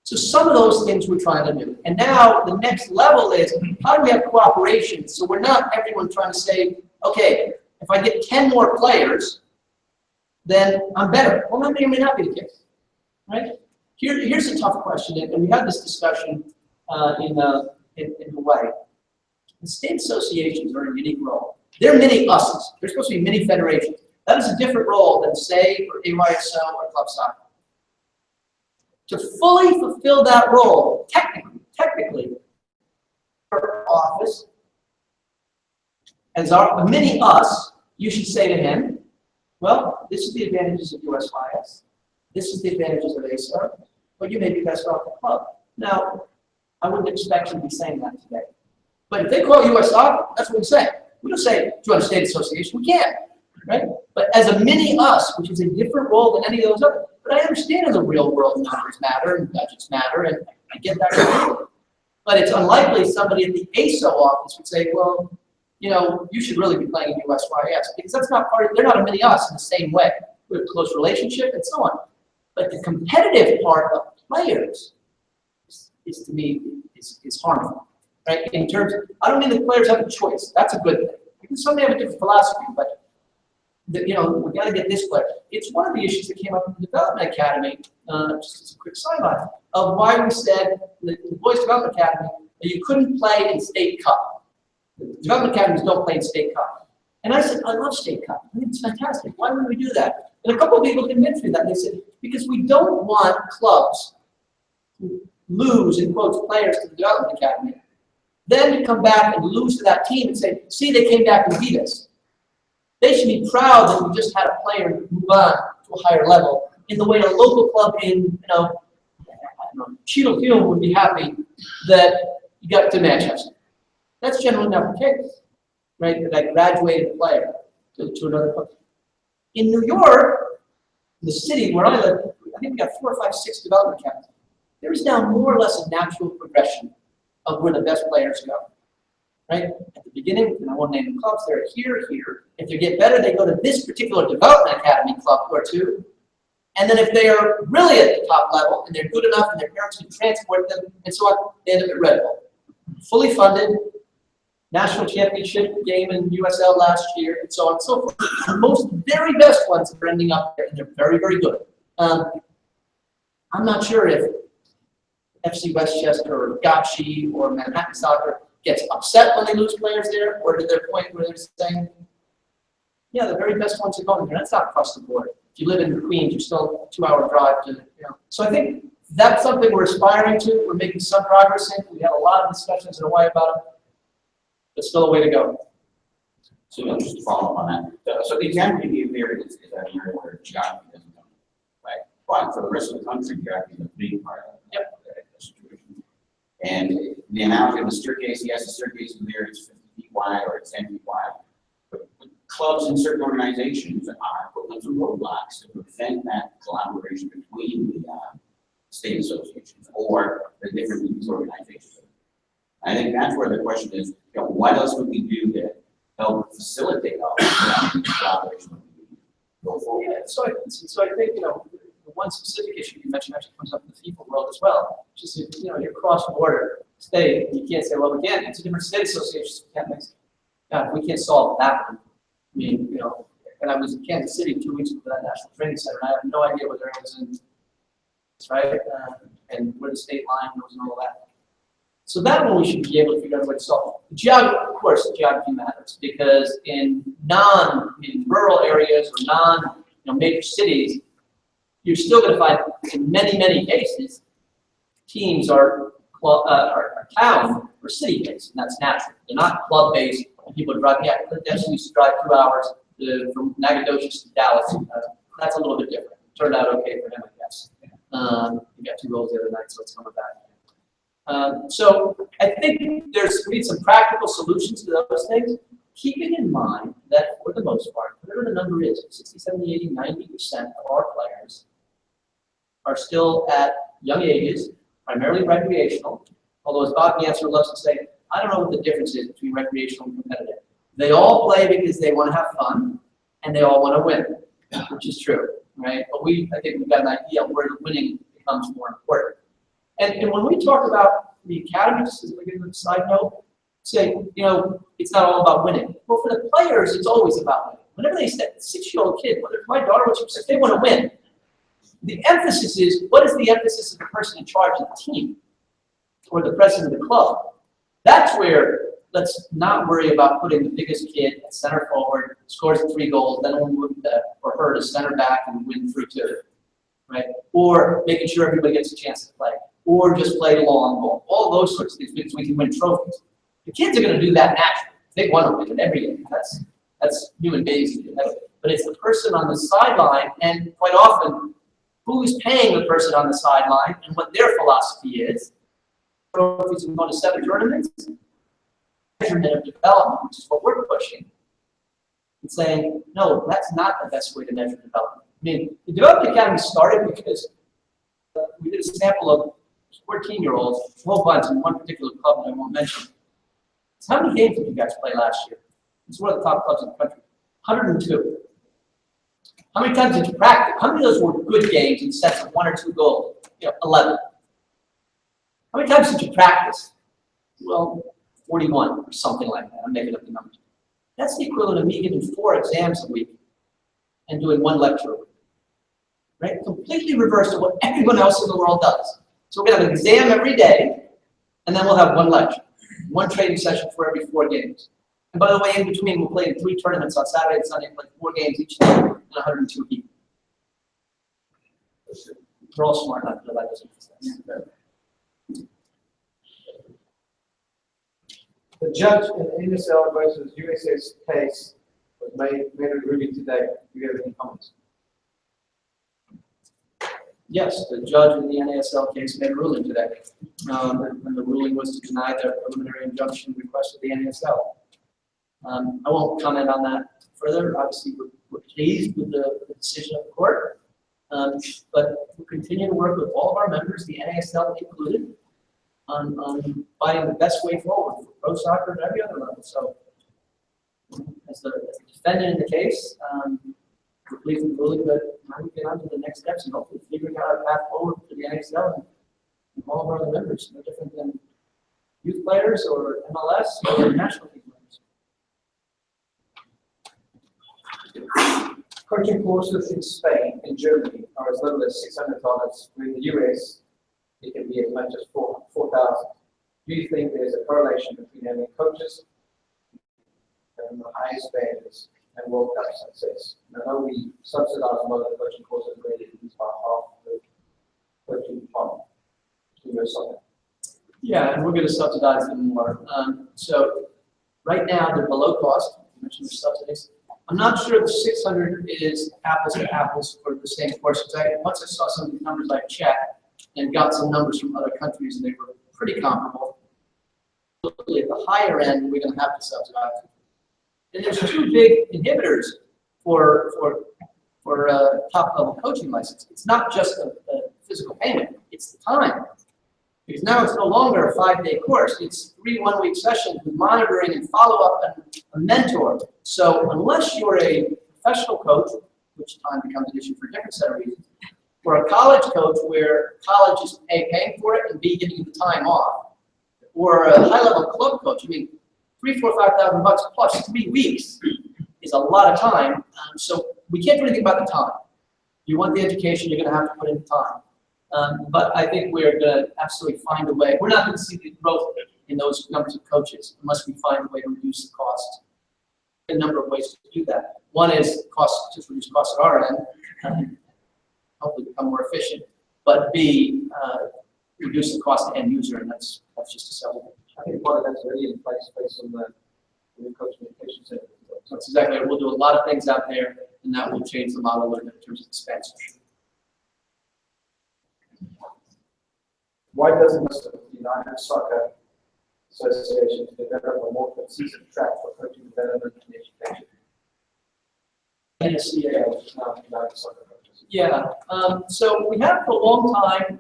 So some of those things we're trying to do. And now the next level is, how do we have cooperation? So we're not everyone trying to say, okay, if I get 10 more players, then I'm better. Well, that may or may not be the case, right? Here's a tough question, and we had this discussion in Hawaii. The state associations are in a unique role. They're mini us's. They're supposed to be mini federations. That is a different role than SAG or AYSO or club soccer. To fully fulfill that role, technically, our office, as a mini us, you should say to him, well, this is the advantages of USYS. This is the advantages of ASO, but you may be best off the club. Now, I wouldn't expect you to be saying that today. But if they call US soccer, that's what we say. We don't say, do you want a state association? We can't, right? But as a mini us, which is a different role than any of those others, but I understand in the real world numbers matter and budgets matter, and I get that completely. But it's unlikely somebody at the ASO office would say, well, you know, you should really be playing in USYS, because that's not part of, they're not a mini us in the same way. We have a close relationship and so on. But the competitive part of players is to me, is harmful, right? In terms of, I don't mean the players have a choice. That's a good thing. Because some may have a different philosophy, but you know, we got to get this player. It's one of the issues that came up in the Development Academy, just as a quick sideline, of why we said the Boys Development Academy that you couldn't play in State Cup. The Development Academies don't play in State Cup. And I said, I love State Cup. I think it's fantastic. Why would we do that? And a couple of people convinced me that. They said, because we don't want clubs to lose, in quotes, players to the Development Academy, then to come back and lose to that team and say, see, they came back and beat us. They should be proud that we just had a player move on to a higher level in the way a local club in, you know, Cheadle Field would be happy that you got to Manchester. That's generally not the case, right? That I graduated a player to another club. In New York, the city where I live, I think we got 4 or 5, 6 development academies. There is now more or less a natural progression of where the best players go, right? At the beginning, and I won't name the clubs, they're here. If they get better, they go to this particular development academy club or two. And then if they are really at the top level and they're good enough and their parents can transport them and so on, they end up at Red Bull. Fully funded, national championship game in USL last year, and so on and so forth. The most very best ones are ending up there, and they're very, very good. I'm not sure if FC Westchester or Gotchi or Manhattan Soccer gets upset when they lose players there, or to their point where they're saying, yeah, the very best ones are going there. That's not across the board. If you live in Queens, you're still a 2-hour drive to, you know. So I think that's something we're aspiring to. We're making some progress in. We had a lot of discussions in Hawaii about it. There's still a way to go. So just to follow up on that. So the example you gave there is an area where geography doesn't come, right? But for the rest of the country, geography is a big part of the situation. And the analogy of the staircase, yes, the staircase is there, it's 50 feet wide or it's 10 feet wide. But clubs and certain organizations are putting up some roadblocks to prevent that collaboration between the state associations or the different youth organizations. I think that's where the question is, you know, what else would we do to help facilitate all that collaboration go forward? Yeah, so I think, you know, the one specific issue you mentioned actually comes up in the FIFA world as well, which is, you know, your cross-border state, you can't say, well, again, it's a different state association, we can't mix. We can't solve that one. I mean, you know, and I was in Kansas City 2 weeks ago for that National Training Center, and I have no idea whether it was in, right, and where the state line was and all that. So that one we should be able to figure out a way to solve. The geography, of course, geography matters, because in rural areas or major cities, you're still going to find in many cases teams are town or city based, and that's natural. They're not club based. People drive. Yeah, Dempsey used to drive 2 hours from Nacogdoches to Dallas. That's a little bit different. It turned out okay for him, I guess. He got 2 goals the other night, so it's coming back. So I think we need some practical solutions to those things, keeping in mind that for the most part, whatever the number is, 60, 70, 80, 90% of our players are still at young ages, primarily recreational, although as Bob Ganser loves to say, I don't know what the difference is between recreational and competitive. They all play because they want to have fun, and they all want to win, which is true, right? But I think we've got an idea where the winning becomes more important. And when we talk about the academies, as a side note, say, you know, it's not all about winning. Well, for the players, it's always about winning. Whenever they say, 6-year-old kid, whether my daughter was 6, they want to win. The emphasis is, what is the emphasis of the person in charge of the team or the president of the club? That's where, let's not worry about putting the biggest kid at center forward, scores 3 goals, then we'll move or her to center back and win 3-2, right? Or making sure everybody gets a chance to play, or just play the long ball. All those sorts of things because we can win trophies. The kids are going to do that naturally. They want to win in every game. That's human beings. But it's the person on the sideline, and quite often, who's paying the person on the sideline and what their philosophy is. Trophies and going to 7 tournaments. Measurement of development, which is what we're pushing, and saying, no, that's not the best way to measure development. I mean, the Development Academy started because we did a sample of 14-year-olds, a whole bunch in one particular club that I won't mention. So how many games did you guys play last year? It's one of the top clubs in the country. 102. How many times did you practice? How many of those were good games in sets of 1 or 2 goals? 11. How many times did you practice? Well, 41 or something like that. I'm making up the numbers. That's the equivalent of me giving 4 exams a week and doing 1 lecture a week. Right? Completely reverse to what everyone else in the world does. So we're going to have an exam every day, and then we'll have 1 lecture, 1 training session for every 4 games. And by the way, in between, we'll play in 3 tournaments on Saturday and Sunday, play 4 games each day, and 102 people. We're all smart enough to like this. The judge in NSL versus USS case was made a ruling today. Do you have any comments? Yes, the judge in the NASL case made a ruling today. And the ruling was to deny the preliminary injunction request of the NASL. I won't comment on that further. Obviously, we're pleased with the decision of the court. But we'll continue to work with all of our members, the NASL included, on finding the best way forward for pro soccer and every other level. So, as the defendant in the case, we're pleased with the ruling, but now we get on to the next steps and hopefully figuring out a path forward for the NASL and all of our other members. No different than youth players or MLS or national team players. Coaching courses in Spain and Germany are as little as $600. In the US, it can be as much as $4,000. Do you think there's a correlation between having coaches and the highest standards and World Cup success? I know we subsidize a lot of the coaching courses already, at least by half the coaching department to US soccer. Yeah, and we're going to subsidize them more. So right now they're below cost. You mentioned the subsidies. I'm not sure the 600 is apples to apples for the same courses. Once I saw some of these numbers, I checked and got some numbers from other countries, and they were pretty comparable. At the higher end, we're going to have to subsidize. And there's 2 big inhibitors for top-level coaching license. It's not just a physical payment; it's the time. Because now it's no longer a 5-day course. It's 3 one-week sessions with monitoring and follow-up and a mentor. So unless you're a professional coach, which time becomes an issue for a different set of reasons, or a college coach where college is paying for it and B, giving you the time off, or a high-level club coach, I mean, $3,000, $4,000, $5,000 plus 3 weeks is a lot of time. So we can't do anything about the time. You want the education, you're going to have to put in the time. But I think we're going to absolutely find a way. We're not going to see the growth in those numbers of coaches unless we find a way to reduce the cost. A number of ways to do that. One is just reduce costs at our end, hopefully become more efficient. But B, reduce the cost to end user, and that's just a several. I think part of that's already in place based on the new coaching education center. So that's exactly right. We'll do a lot of things out there, and that will change the model a little bit in terms of expense. Why doesn't the United Soccer Association develop a more consistent track for coaching development and education? NSCA. United Soccer coaches. Yeah. So we have for a long time.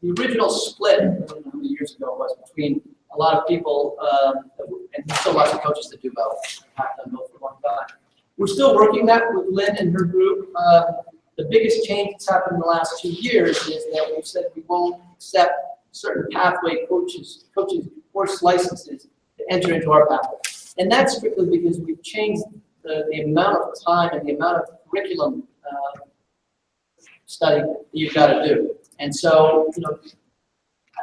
The original split, I don't know how many years ago it was, between a lot of people, and there's still lots of coaches that do both. I've done both for a long time. We're still working that with Lynn and her group. The biggest change that's happened in the last 2 years is that we've said we won't accept certain pathway coaches course licenses to enter into our pathway. And that's strictly because we've changed the amount of time and the amount of curriculum study that you've got to do. And so, you know,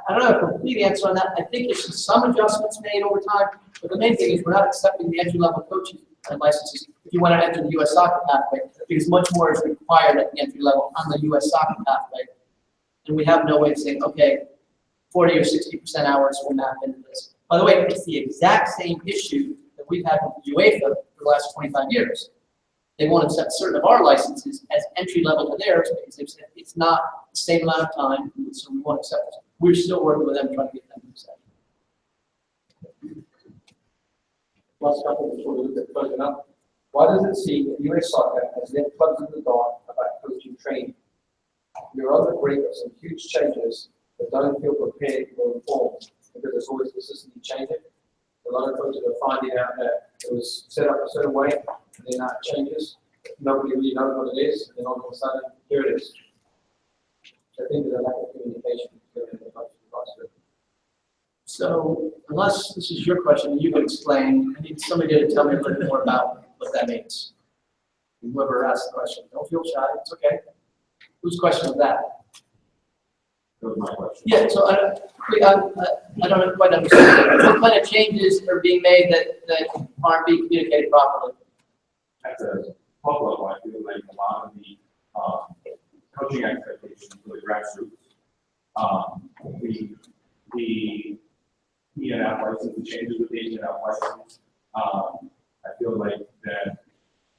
I don't have a complete answer on that. I think there's some adjustments made over time, but the main thing is we're not accepting the entry-level coaching licenses if you want to enter the U.S. soccer pathway, because much more is required at the entry level on the U.S. soccer pathway. And we have no way of saying, okay, 40 or 60% hours will map into this. By the way, it's the exact same issue that we've had with the UEFA for the last 25 years. They won't accept certain of our licenses as entry level to theirs because they've said it's not the same amount of time, so we won't accept it. We're still working with them trying to get them to accept it. Last couple before we look at closing up. Why does it seem that US soccer has left clubs in the dark about coaching training? You're on the brink of some huge changes that don't feel prepared or informed because it's always consistently changing. A lot of coaches are finding out that it was set up a certain way, and then it changes. Nobody really knows what it is, and then all of a sudden, here it is. So I think there's a lack of communication between the coaches and vice. So unless this is your question, you can explain. I need somebody to tell me a little bit more about what that means. Whoever asked the question, don't feel shy, it's okay. Whose question was that? That was my question. Yeah, so I don't quite understand. What kind of changes are being made that aren't being communicated properly? At the club level, I feel like a lot of the coaching expectations for the grassroots, the ENF license, the changes with the ENF license, I feel like that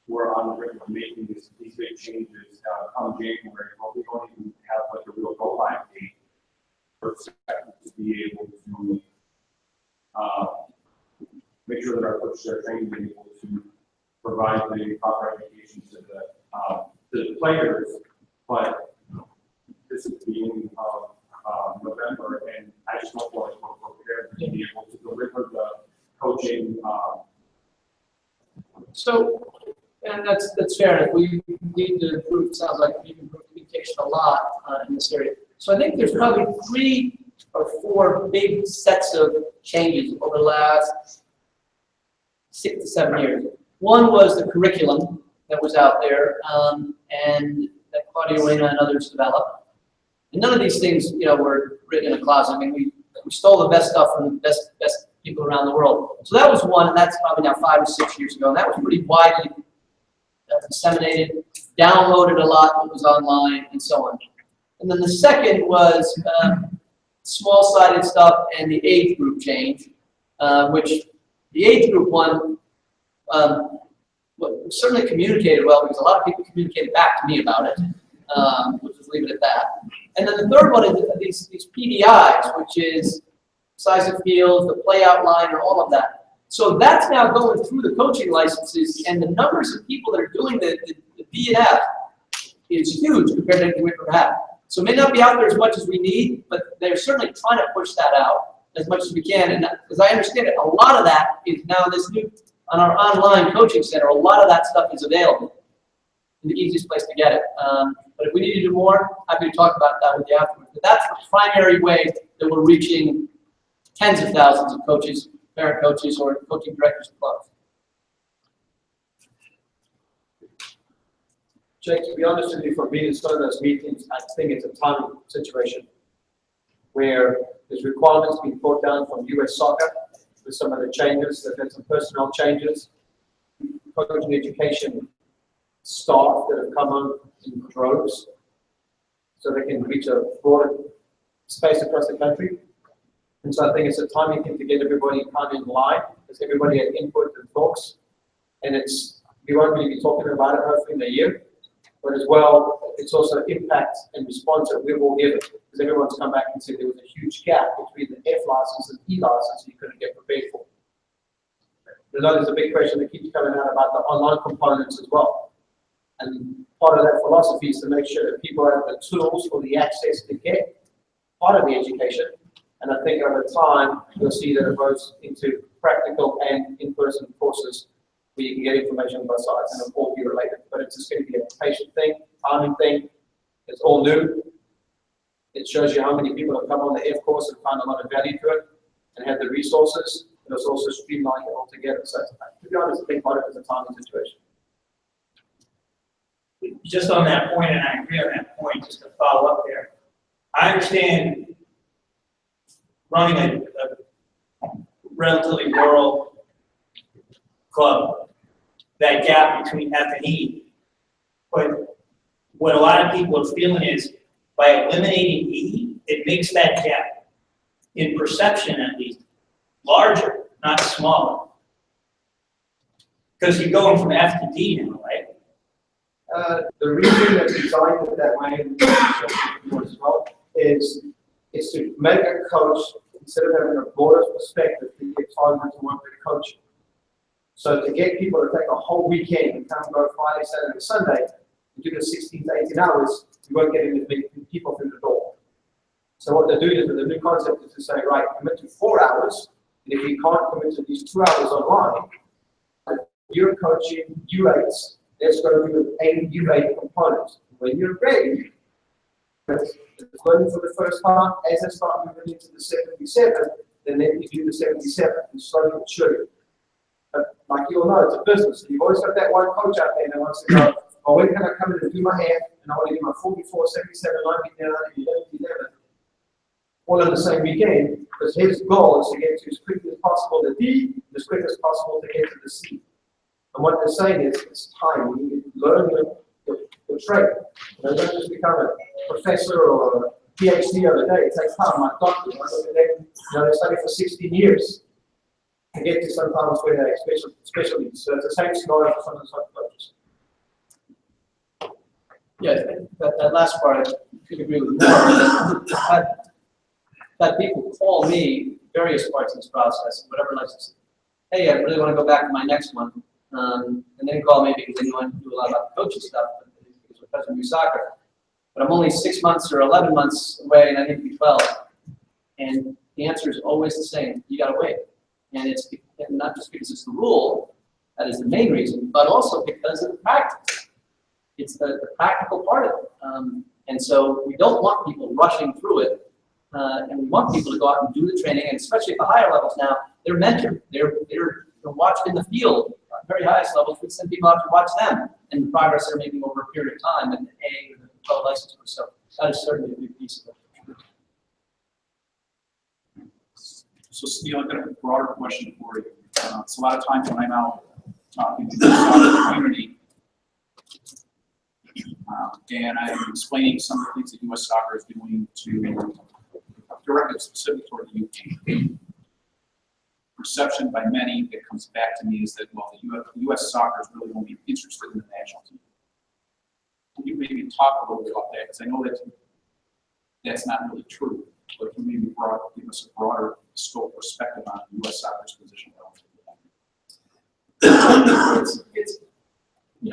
we're on the brink of making these big changes come January, but we don't even have like a real go live date for to be able to make sure that our coaches are trained and able to provide the proper education to the players. But this is the beginning of November, and I just don't feel like we're prepared to be able to deliver the coaching. So, and that's fair. If we need to improve, it sounds like we can improve communication a lot in this area. So I think there's probably 3 or 4 big sets of changes over the last 6 to 7 years. One was the curriculum that was out there, and that Claudia Reyna and others developed. And none of these things, you know, were written in a closet. I mean, we stole the best stuff from the best people around the world. So that was one, and that's probably now 5 or 6 years ago. And that was pretty widely disseminated, downloaded a lot that was online, and so on. And then the second was small-sided stuff and the age group change, which the age group one certainly communicated well because a lot of people communicated back to me about it. We'll just leave it at that. And then the third one is these PDIs, which is size of fields, the play outline, and all of that. So that's now going through the coaching licenses, and the numbers of people that are doing the B&F is huge compared to anything we've ever had. So it may not be out there as much as we need, but they're certainly trying to push that out as much as we can. And as I understand it, a lot of that is now this new, on our online coaching center, a lot of that stuff is available. And the easiest place to get it. But if we need to do more, happy to talk about that with you afterwards. But that's the primary way that we're reaching tens of thousands of coaches, parent coaches, or coaching directors of clubs. Jake, to be honest with you, for me in some of those meetings, I think it's a timing situation where there's requirements being brought down from US soccer with some of the changes. There's been some personnel changes, coaching education staff that have come on in droves so they can reach a broader space across the country. And so I think it's a timing thing to get everybody kind of in line, because everybody had input and thoughts. And we won't really be talking about it hopefully in a year, but as well, it's also impact and response that we've all given, because everyone's come back and said there was a huge gap between the F license and E license you couldn't get prepared for. I know there's a big question that keeps coming out about the online components as well. And part of that philosophy is to make sure that people have the tools or the access to get part of the education. And I think over time, you'll see that it goes into practical and in-person courses where you can get information on both sides and it'll all be related. But it's just going to be a patient thing, timing thing. It's all new. It shows you how many people have come on the F course and found a lot of value to it and have the resources. And it's also streamlined it all together. So to be honest, I think part of it is a timing situation. Just on that point, and I agree on that point, just to follow up there. I understand running a relatively rural club, that gap between F and E. But what a lot of people are feeling is by eliminating E, it makes that gap, in perception at least, larger, not smaller. Because you're going from F to D now, right? The reason that we designed it that way as well is to make a coach, instead of having a broader perspective, to get targeted to work with coaching. So to get people to take a whole weekend and come go Friday, Saturday, Sunday, and do the 16 to 18 hours, you won't get as many people through the door. So what they're doing is, with the new concept, is to say, right, commit to 4 hours, and if you can't commit to these 2 hours online, you're coaching U8s. Let's go do an U8 component. When you're ready, it's learning for the first time. As I start moving into the 77, then you do the 77 and slowly mature. But like you all know, it's a business. You've always got that one coach out there that wants to go, oh, when can I come in and do my hair? And I want to do my 44, 77, 90, 11, all in the same weekend, because his goal is to get to as quickly as possible to D, and as quick as possible to get to the C. And what they're saying is, it's time. You need to learn the trade. You don't just become a professor or a PhD over day. It takes time. My doctor, I look at them, they study for 16 years to get to sometimes where they special needs. So it's the same scenario for some of the soccer coaches. Yeah, that last part I could agree with more. That people call me various parts of this process, whatever license. Hey, I really want to go back to my next one. And then call me because they want to do a lot about coaching stuff, because we're touching new soccer. But I'm only 6 months or 11 months away, and I need to be 12. And the answer is always the same: you got to wait. And it's not just because it's the rule, that is the main reason, but also because of the practice. It's the practical part of it. And so we don't want people rushing through it, and we want people to go out and do the training, and especially at the higher levels now, they're mentored. They're watched in the field. At very highest levels, we send people out to watch them and the progress they're making over a period of time, and the A or the 12 license course. So that is certainly a big piece of it. So Sunil, I've got a broader question for you. It's a lot of times when I'm out talking to the soccer community, and I'm explaining some of the things that U.S. Soccer is doing to directly specific toward the UK. Perception by many that comes back to me is that, well, the U.S. soccer is really only interested in the national team. Can you maybe talk a little bit about that? Because I know that that's not really true, but can you maybe give us a broader scope perspective on U.S. soccer's position relative to that?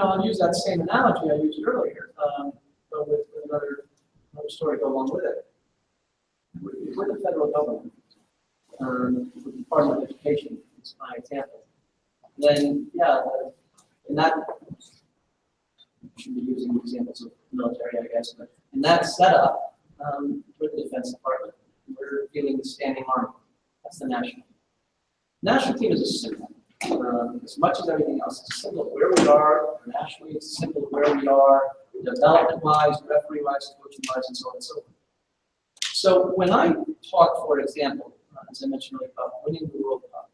I'll use that same analogy I used earlier, but with another story to go along with it. We're the federal government. With the Department of Education, is my example. Then, yeah, in that, I should be using examples of military, I guess, but in that setup, with the Defense Department, we're dealing with standing army. That's the national. National team is a symbol. As much as everything else, it's a symbol of where we are nationally, it's a symbol of where we are development-wise, referee-wise, coaching-wise, and so on and so forth. So when I talk, for example, as I mentioned earlier, about winning the World Cup,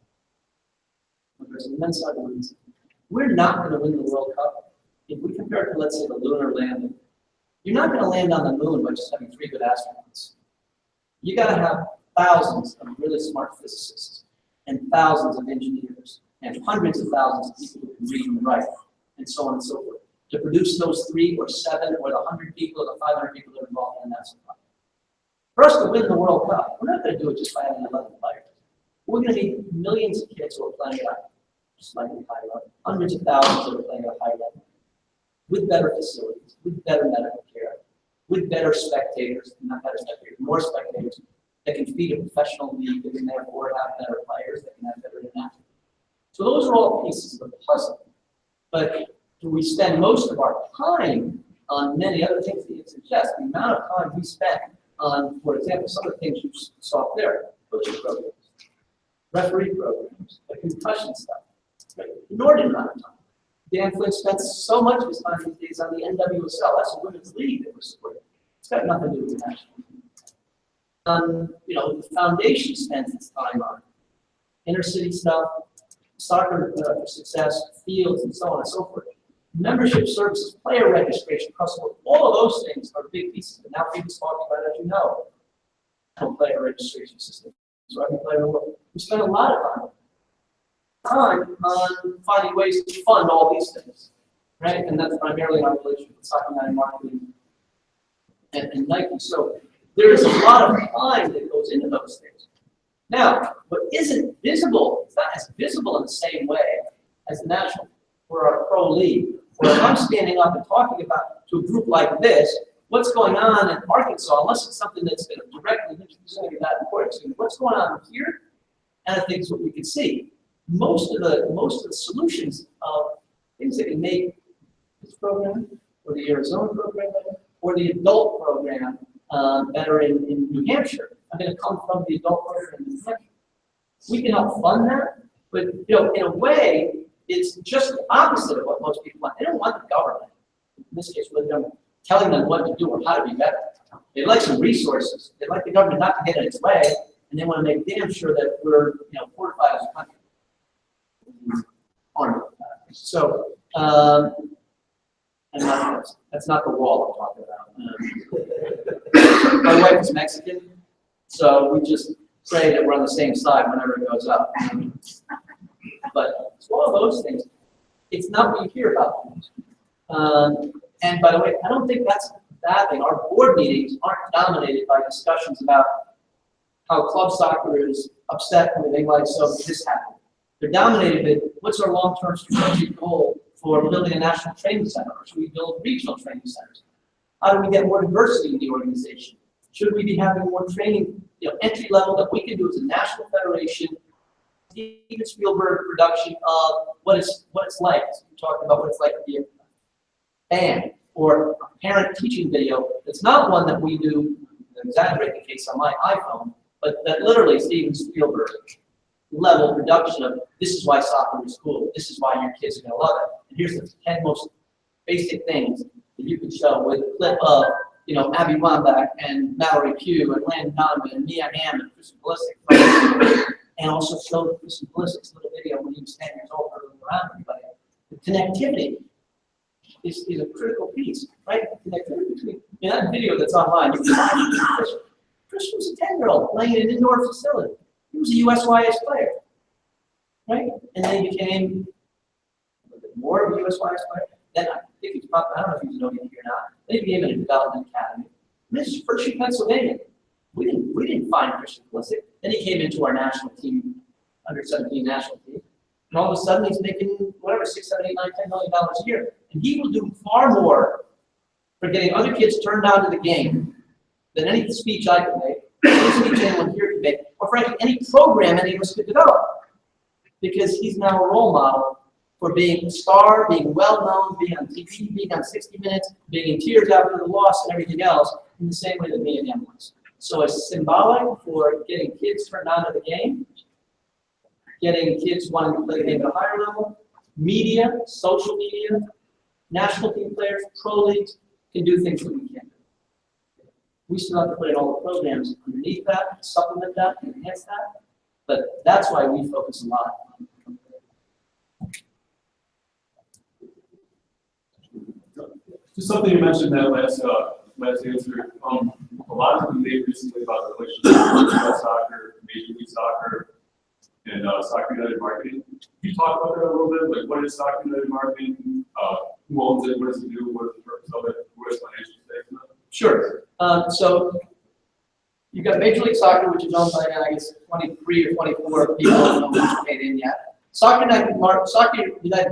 whether it's the men's side or women's, we're not going to win the World Cup if we compare it to, let's say, the lunar landing. You're not going to land on the moon by just having 3 good astronauts. You got to have thousands of really smart physicists and thousands of engineers and hundreds of thousands of people who can read and write, and so on and so forth, to produce those 3 or 7 or the 100 people or the 500 people that are involved in that supply. For us to win the World Cup, we're not going to do it just by having 11 players. We're going to need millions of kids who are playing at a slightly high level, hundreds of thousands who are playing at a high level, with better facilities, with better medical care, with better spectators, not better spectators, more spectators that can feed a professional league that can therefore have better players, that can have better international. So those are all pieces of the puzzle. But do we spend most of our time on many other things that you suggest? The amount of time we spend on, for example, some of the things you saw there, coaching programs, referee programs, the concussion stuff, right? Inordinate amount of time. Dan Flynn spends so much of his time these days on the NWSL. That's a women's league that we're supporting. It's got nothing to do with the national team. You know, the foundation spends its time on inner city stuff, soccer for success, fields, and so on and so forth. Membership services, player registration, across the board, all of those things are big pieces. But now people's talking about, as you know, player registration system. So I can play the world. We spend a lot of time on finding ways to fund all these things, right? And that's primarily our relationship with Soccer United Marketing and Nike. So there is a lot of time that goes into those things. Now, what isn't visible, it's not as visible in the same way as the national or our pro league, where I'm standing up and talking about to a group like this, what's going on in Arkansas, unless it's something that's going to directly be that important to you, what's going on here, and I think is what we can see. Most of the solutions of things that can make this program, or the Arizona program, or the adult program that are in New Hampshire are going to come from the adult program in New Hampshire. We can help fund that, but you know, in a way, it's just the opposite of what most people want. They don't want the government, in this case, with them telling them what to do or how to be better. They'd like some resources. They'd like the government not to get in its way, and they want to make damn sure that we're, you know, fortified as a country. So, and that's not the wall I'm talking about. My wife is Mexican, so we just pray that we're on the same side whenever it goes up. But it's all those things. It's not what you hear about. And by the way, I don't think that's a bad thing. Our board meetings aren't dominated by discussions about how club soccer is upset when they like so this happened. They're dominated with what's our long-term strategic goal for building a national training center, or should we build regional training centers? How do we get more diversity in the organization? Should we be having more training, you know, entry level that we can do as a national federation? Steven Spielberg production of what it's like. So we're talking about what it's like to be a band or a parent teaching video. It's not one that we do, to exaggerate the case on my iPhone, but that literally Steven Spielberg level production of this is why soccer is cool. This is why your kids are going to love it. And here's the 10 most basic things that you can show with a clip of, you know, Abby Wambach and Mallory Pugh and Landon Donovan and Mia Hamm and Kristen Pulisic. And also show Kristen Pulisic's little video when he was 10 years old hurdling around everybody. The connectivity is a critical piece, right? The connectivity between, in that video that's online, you can find Chris was a 10-year-old playing in an indoor facility. He was a USYS player, right? And then he became more of a USYS player. Then I think he's probably, I don't know if he's known here or not. Then he became in a development academy. And this is Hershey, Pennsylvania. We didn't find Christian Pulisic. Then he came into our national team, under 17 national team. And all of a sudden he's making whatever, $6, $7, $8, $9, $10 million a year. And he will do far more for getting other kids turned on to the game than any speech I could make, any speech anyone here could make, or frankly, any program any of us could develop. Because he's now a role model for being a star, being well-known, being on TV, being on 60 Minutes, being in tears after the loss and everything else, in the same way that me and him was. So it's symbolic for getting kids turned on to the game, getting kids wanting to play the game at a higher level. Media, social media, national team players, pro leagues can do things that we can't do. We still have to put in all the programs underneath that, supplement that, enhance that. But that's why we focus a lot on. Just something you mentioned that last answer. A lot has been made recently about the relationship between soccer, Major League Soccer, and Soccer United Marketing. Can you talk about that a little bit? Like, what is Soccer United Marketing? Who owns it? What does it do? What is the purpose of it? What is financial stake? Sure. So you've got Major League Soccer, which is owned by, I guess, 23 or 24 people. I don't know who's paid in yet. Soccer United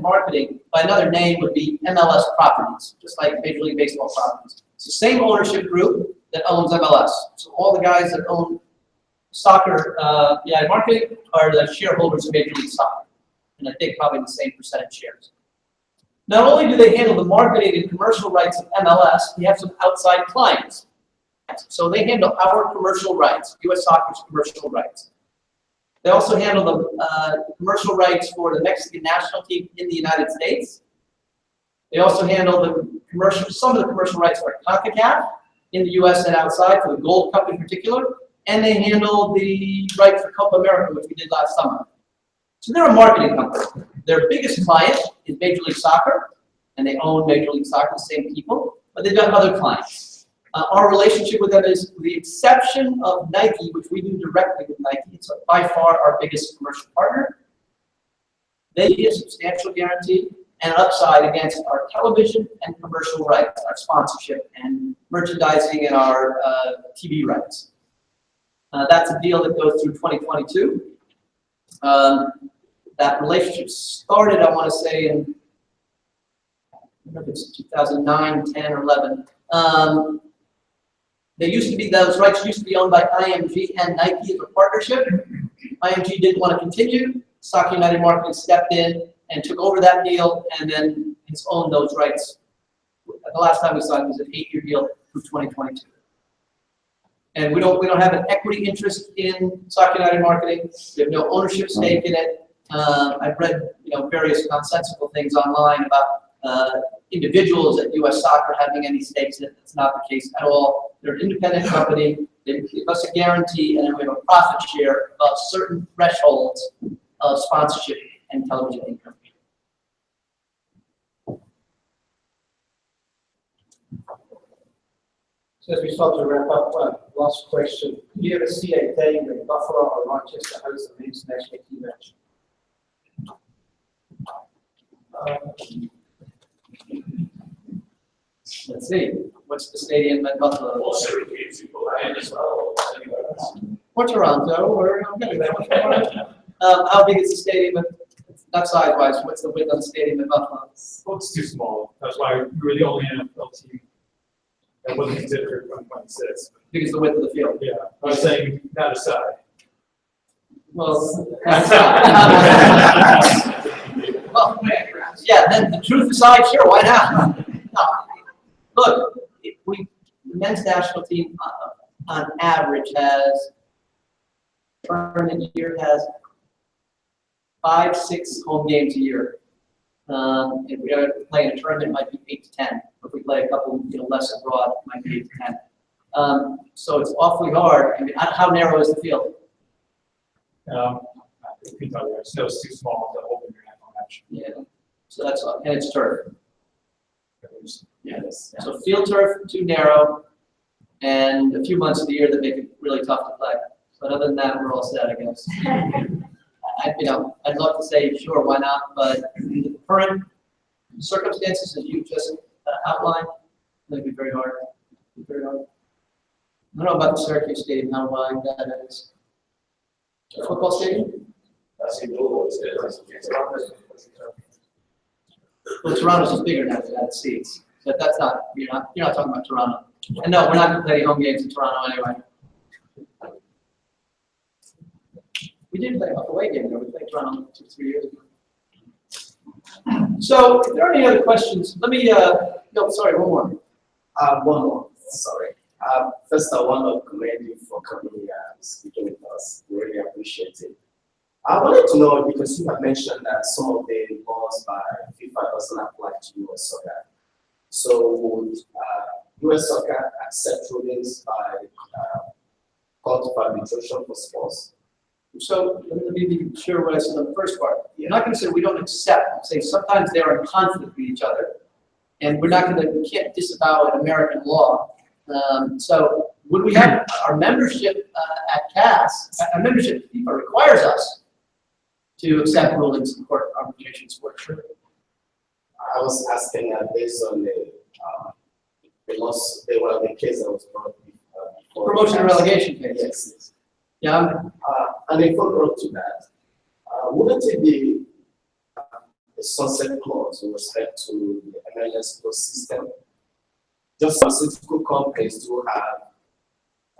Marketing, by another name, would be MLS Properties, just like Major League Baseball Properties. It's the same ownership group that owns MLS. So all the guys that own Soccer United Marketing are the shareholders of Major League Soccer. and I think probably the same percentage shares. Not only do they handle the marketing and commercial rights of MLS, we have some outside clients. So they handle our commercial rights, US Soccer's commercial rights. They also handle the commercial rights for the Mexican national team in the United States. They also handle some of the commercial rights for CONCACAF in the US and outside, for the Gold Cup in particular. And they handle the right for Copa America, which we did last summer. So they're a marketing company. Their biggest client is Major League Soccer, and they own Major League Soccer, the same people, but they've got other clients. Our relationship with them is, with the exception of Nike, which we do directly with Nike, it's by far our biggest commercial partner. They get a substantial guarantee and upside against our television and commercial rights, our sponsorship and merchandising and our TV rights. That's a deal that goes through 2022. That relationship started, I want to say, in, I don't know if it's 2009, 10, or 11. They used to be, those rights used to be owned by IMG and Nike as a partnership. IMG didn't want to continue. Soccer United Marketing stepped in and took over that deal, and then it's owned those rights. The last time we saw it was an 8-year deal through 2022. And we don't have an equity interest in Soccer United Marketing. We have no ownership stake in it. I've read various nonsensical things online about individuals at US Soccer having any stakes in it. That's not the case at all. They're an independent company. They give us a guarantee, and then we have a profit share of certain thresholds of sponsorship and television income. So as we start to wrap up, last question. Do you ever see a day when Buffalo or Rochester hosts a men's national team match? Let's see. What's the stadium at Buffalo? Well, Syracuse, people land as well. Or Toronto, or how big is the stadium? Not size-wise. What's the width of the stadium at Buffalo? Well, it's too small. That's why we were the only NFL team that wasn't considered 1.6. Big as the width of the field. Yeah, I was saying not aside. Well, well, yeah, then the truth aside, sure, why not? No. Look, the men's national team on average has, tournament year has 5-6 home games a year. If we are playing a tournament, it might be 8 to 10. If we play a couple, less abroad, it might be 8 to 10. So it's awfully hard. I mean, how narrow is the field? It's too small to open your national match. Yeah. So that's all, and it's turf. Yes. So field turf, too narrow, and a few months of the year that make it really tough to play. But other than that, we're all set, I guess. I'd love to say, sure, why not? But in the current circumstances that you just outlined, it'd be very hard. Very hard. I don't know about the Syracuse Stadium, how wide that is. A football stadium? Well, Toronto's is bigger now than that seats, but that's not, you're not talking about Toronto. And no, we're not going to play any home games in Toronto anyway. We did play a away game though. We played Toronto 2-3 years ago. So, if there are any other questions, let me, no, sorry, one more. One more, sorry. First, I want to commend you for coming here and speaking with us. We really appreciate it. I wanted to know, because you have mentioned that some of the laws by FIFA doesn't apply to US Soccer. So, would US Soccer accept rulings by court of arbitration for sports? So let me be sure what I said on the first part. I'm not going to say we don't accept. I'm saying sometimes they are in conflict with each other, and we can't disavow an American law. So would we have our membership at CAS? Our membership at FIFA requires us to accept rulings in court of arbitration sport. Sure. I was asking that based on the loss, the case that was brought before. Promotion and relegation case. Yes. Yeah. And in follow-up to that, wouldn't it be a sunset clause with respect to the MLS Pro system? Just pharmaceutical companies do have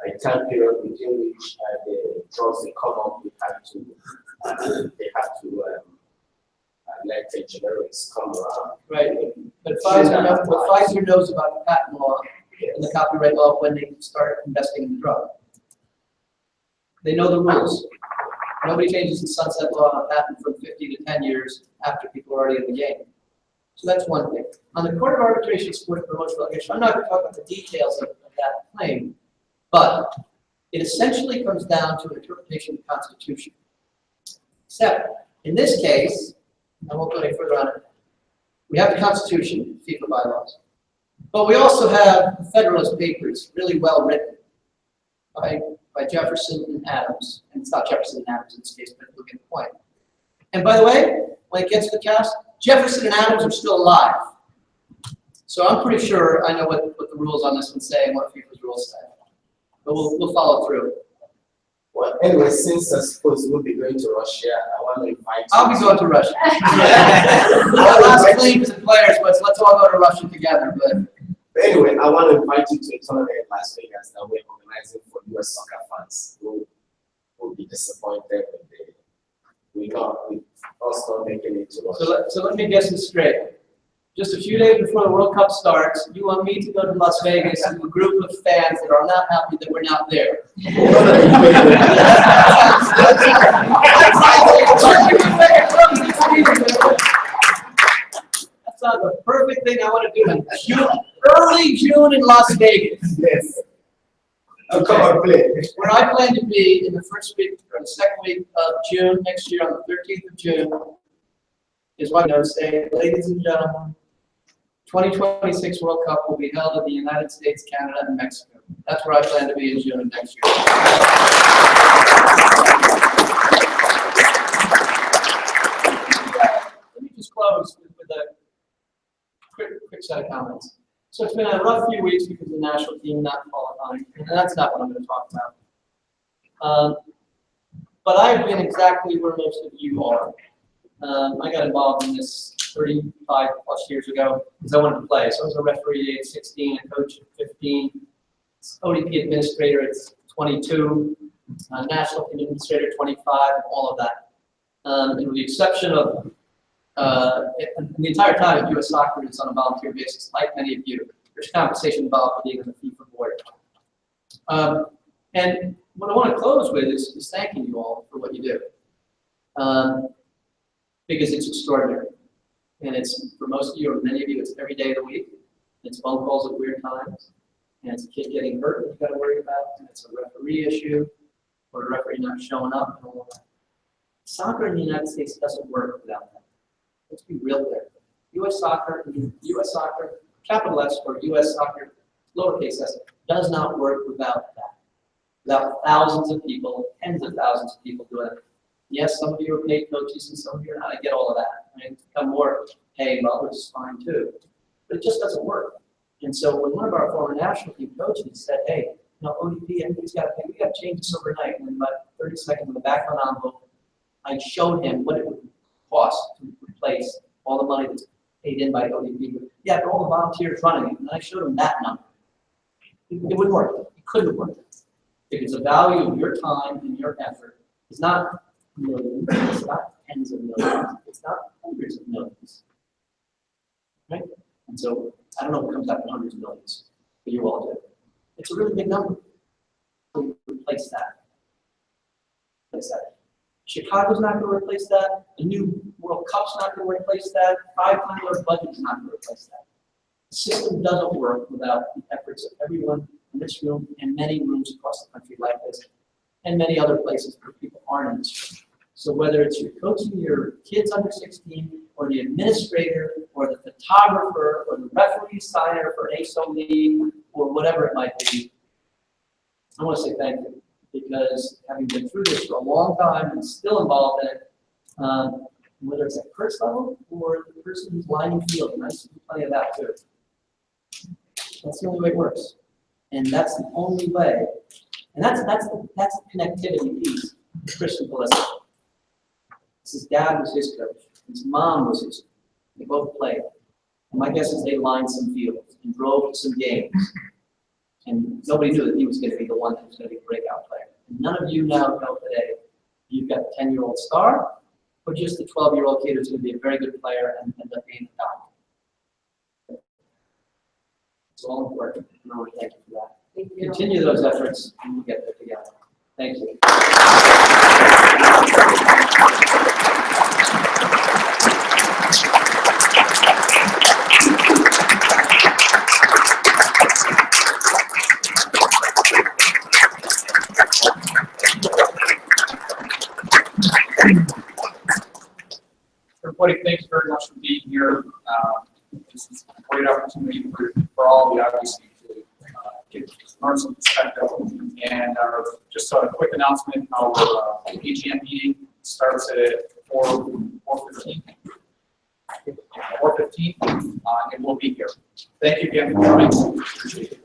a time period within which the drugs they come up, they have to elected generics come around. Right, but Pfizer knows about the patent law and the copyright law when they start investing in the drug. They know the rules. Nobody changes the sunset law on a patent from 50 to 10 years after people are already in the game. So that's one thing. On the Court of Arbitration Support and Promotion Litigation, I'm not going to talk about the details of that claim, but it essentially comes down to interpretation of the Constitution. Except, in this case, I won't go any further on it, we have the Constitution, FIFA bylaws, but we also have the Federalist Papers, really well written by Jefferson and Adams. And it's not Jefferson and Adams in this case, but you'll get the point. And by the way, when it gets to the cast, Jefferson and Adams are still alive. So I'm pretty sure I know what the rules on this one say and what FIFA's rules say. But we'll follow through. Well, anyway, since I suppose we'll be going to Russia, I want to invite you. I'll be going to Russia. Our last claims and players, but let's all go to Russia together. But anyway, I want to invite you to a tournament in Las Vegas that we're organizing for US soccer fans who will be disappointed with us not making it to Russia. So let me get this straight. Just a few days before the World Cup starts, you want me to go to Las Vegas to a group of fans that are not happy that we're not there. That sounds a perfect thing I want to do in June, early June in Las Vegas. Yes. I'll come and play. Where I plan to be in the first week or the second week of June next year, on the 13th of June, is what I know say, ladies and gentlemen, 2026 World Cup will be held in the United States, Canada, and Mexico. That's where I plan to be in June of next year. Let me just close with a quick set of comments. So it's been a rough few weeks because of the national team not qualifying, and that's not what I'm going to talk about. But I've been exactly where most of you are. I got involved in this 35 plus years ago because I wanted to play. So I was a referee at 16, a coach at 15, ODP administrator at 22, national team administrator at 25, all of that. And with the exception of, the entire time at US Soccer is on a volunteer basis, like many of you. There's compensation involved with being on the FIFA board. And what I want to close with is thanking you all for what you do. Because it's extraordinary. And it's, for most of you, or many of you, it's every day of the week. It's phone calls at weird times. And it's a kid getting hurt that you've got to worry about. And it's a referee issue, or a referee not showing up, and all of that. Soccer in the United States doesn't work without that. Let's be real clear. US Soccer, capital S, or US Soccer, lowercase s, does not work without that. Without thousands of people, tens of thousands of people doing it. Yes, some of you are paid coaches and some of you are not. I get all of that. I mean, it's become more paid, well, which is fine too. But it just doesn't work. And so when one of our former national team coaches said, hey, ODP, everybody's got to pay, we got to change this overnight. And in about 30 seconds on the back of an envelope, I showed him what it would cost to replace all the money that's paid in by ODP. But yeah, for all the volunteers running it. And I showed him that number. It wouldn't work. It couldn't work. Because the value of your time and your effort is not millions, it's not tens of millions, it's not hundreds of millions. Right? And so I don't know what comes out in hundreds of millions, but you all do. It's a really big number. So replace that. Replace that. Chicago's not going to replace that. The new World Cup's not going to replace that. $5 times budget's not going to replace that. The system doesn't work without the efforts of everyone in this room and many rooms across the country like this, and many other places where people aren't in this room. So whether it's your coaching your kids under 16, or the administrator, or the photographer, or the referee signer for an ASO league, or whatever it might be, I want to say thank you. Because having been through this for a long time and still involved in it, whether it's at first level or the person who's lining field, and I see plenty of that too. That's the only way it works. And that's the only way. And that's the connectivity piece of Christian Pulisic. His dad was his coach. His mom was his coach. They both played. And my guess is they lined some fields and drove to some games. And nobody knew that he was going to be the one that was going to be a breakout player. And none of you now know today you've got a 10-year-old star, or just the 12-year-old kid who's going to be a very good player and end up being a dominant? It's all important. And I want to thank you for that. Thank you. Continue those efforts and we'll get there together. Thank you. Everybody, thanks very much for being here. This is a great opportunity for all of you, obviously, to get learn some perspective. And just a quick announcement, our AGM meeting starts at 4:15. 4:15, and we'll be here. Thank you again for coming. Appreciate it.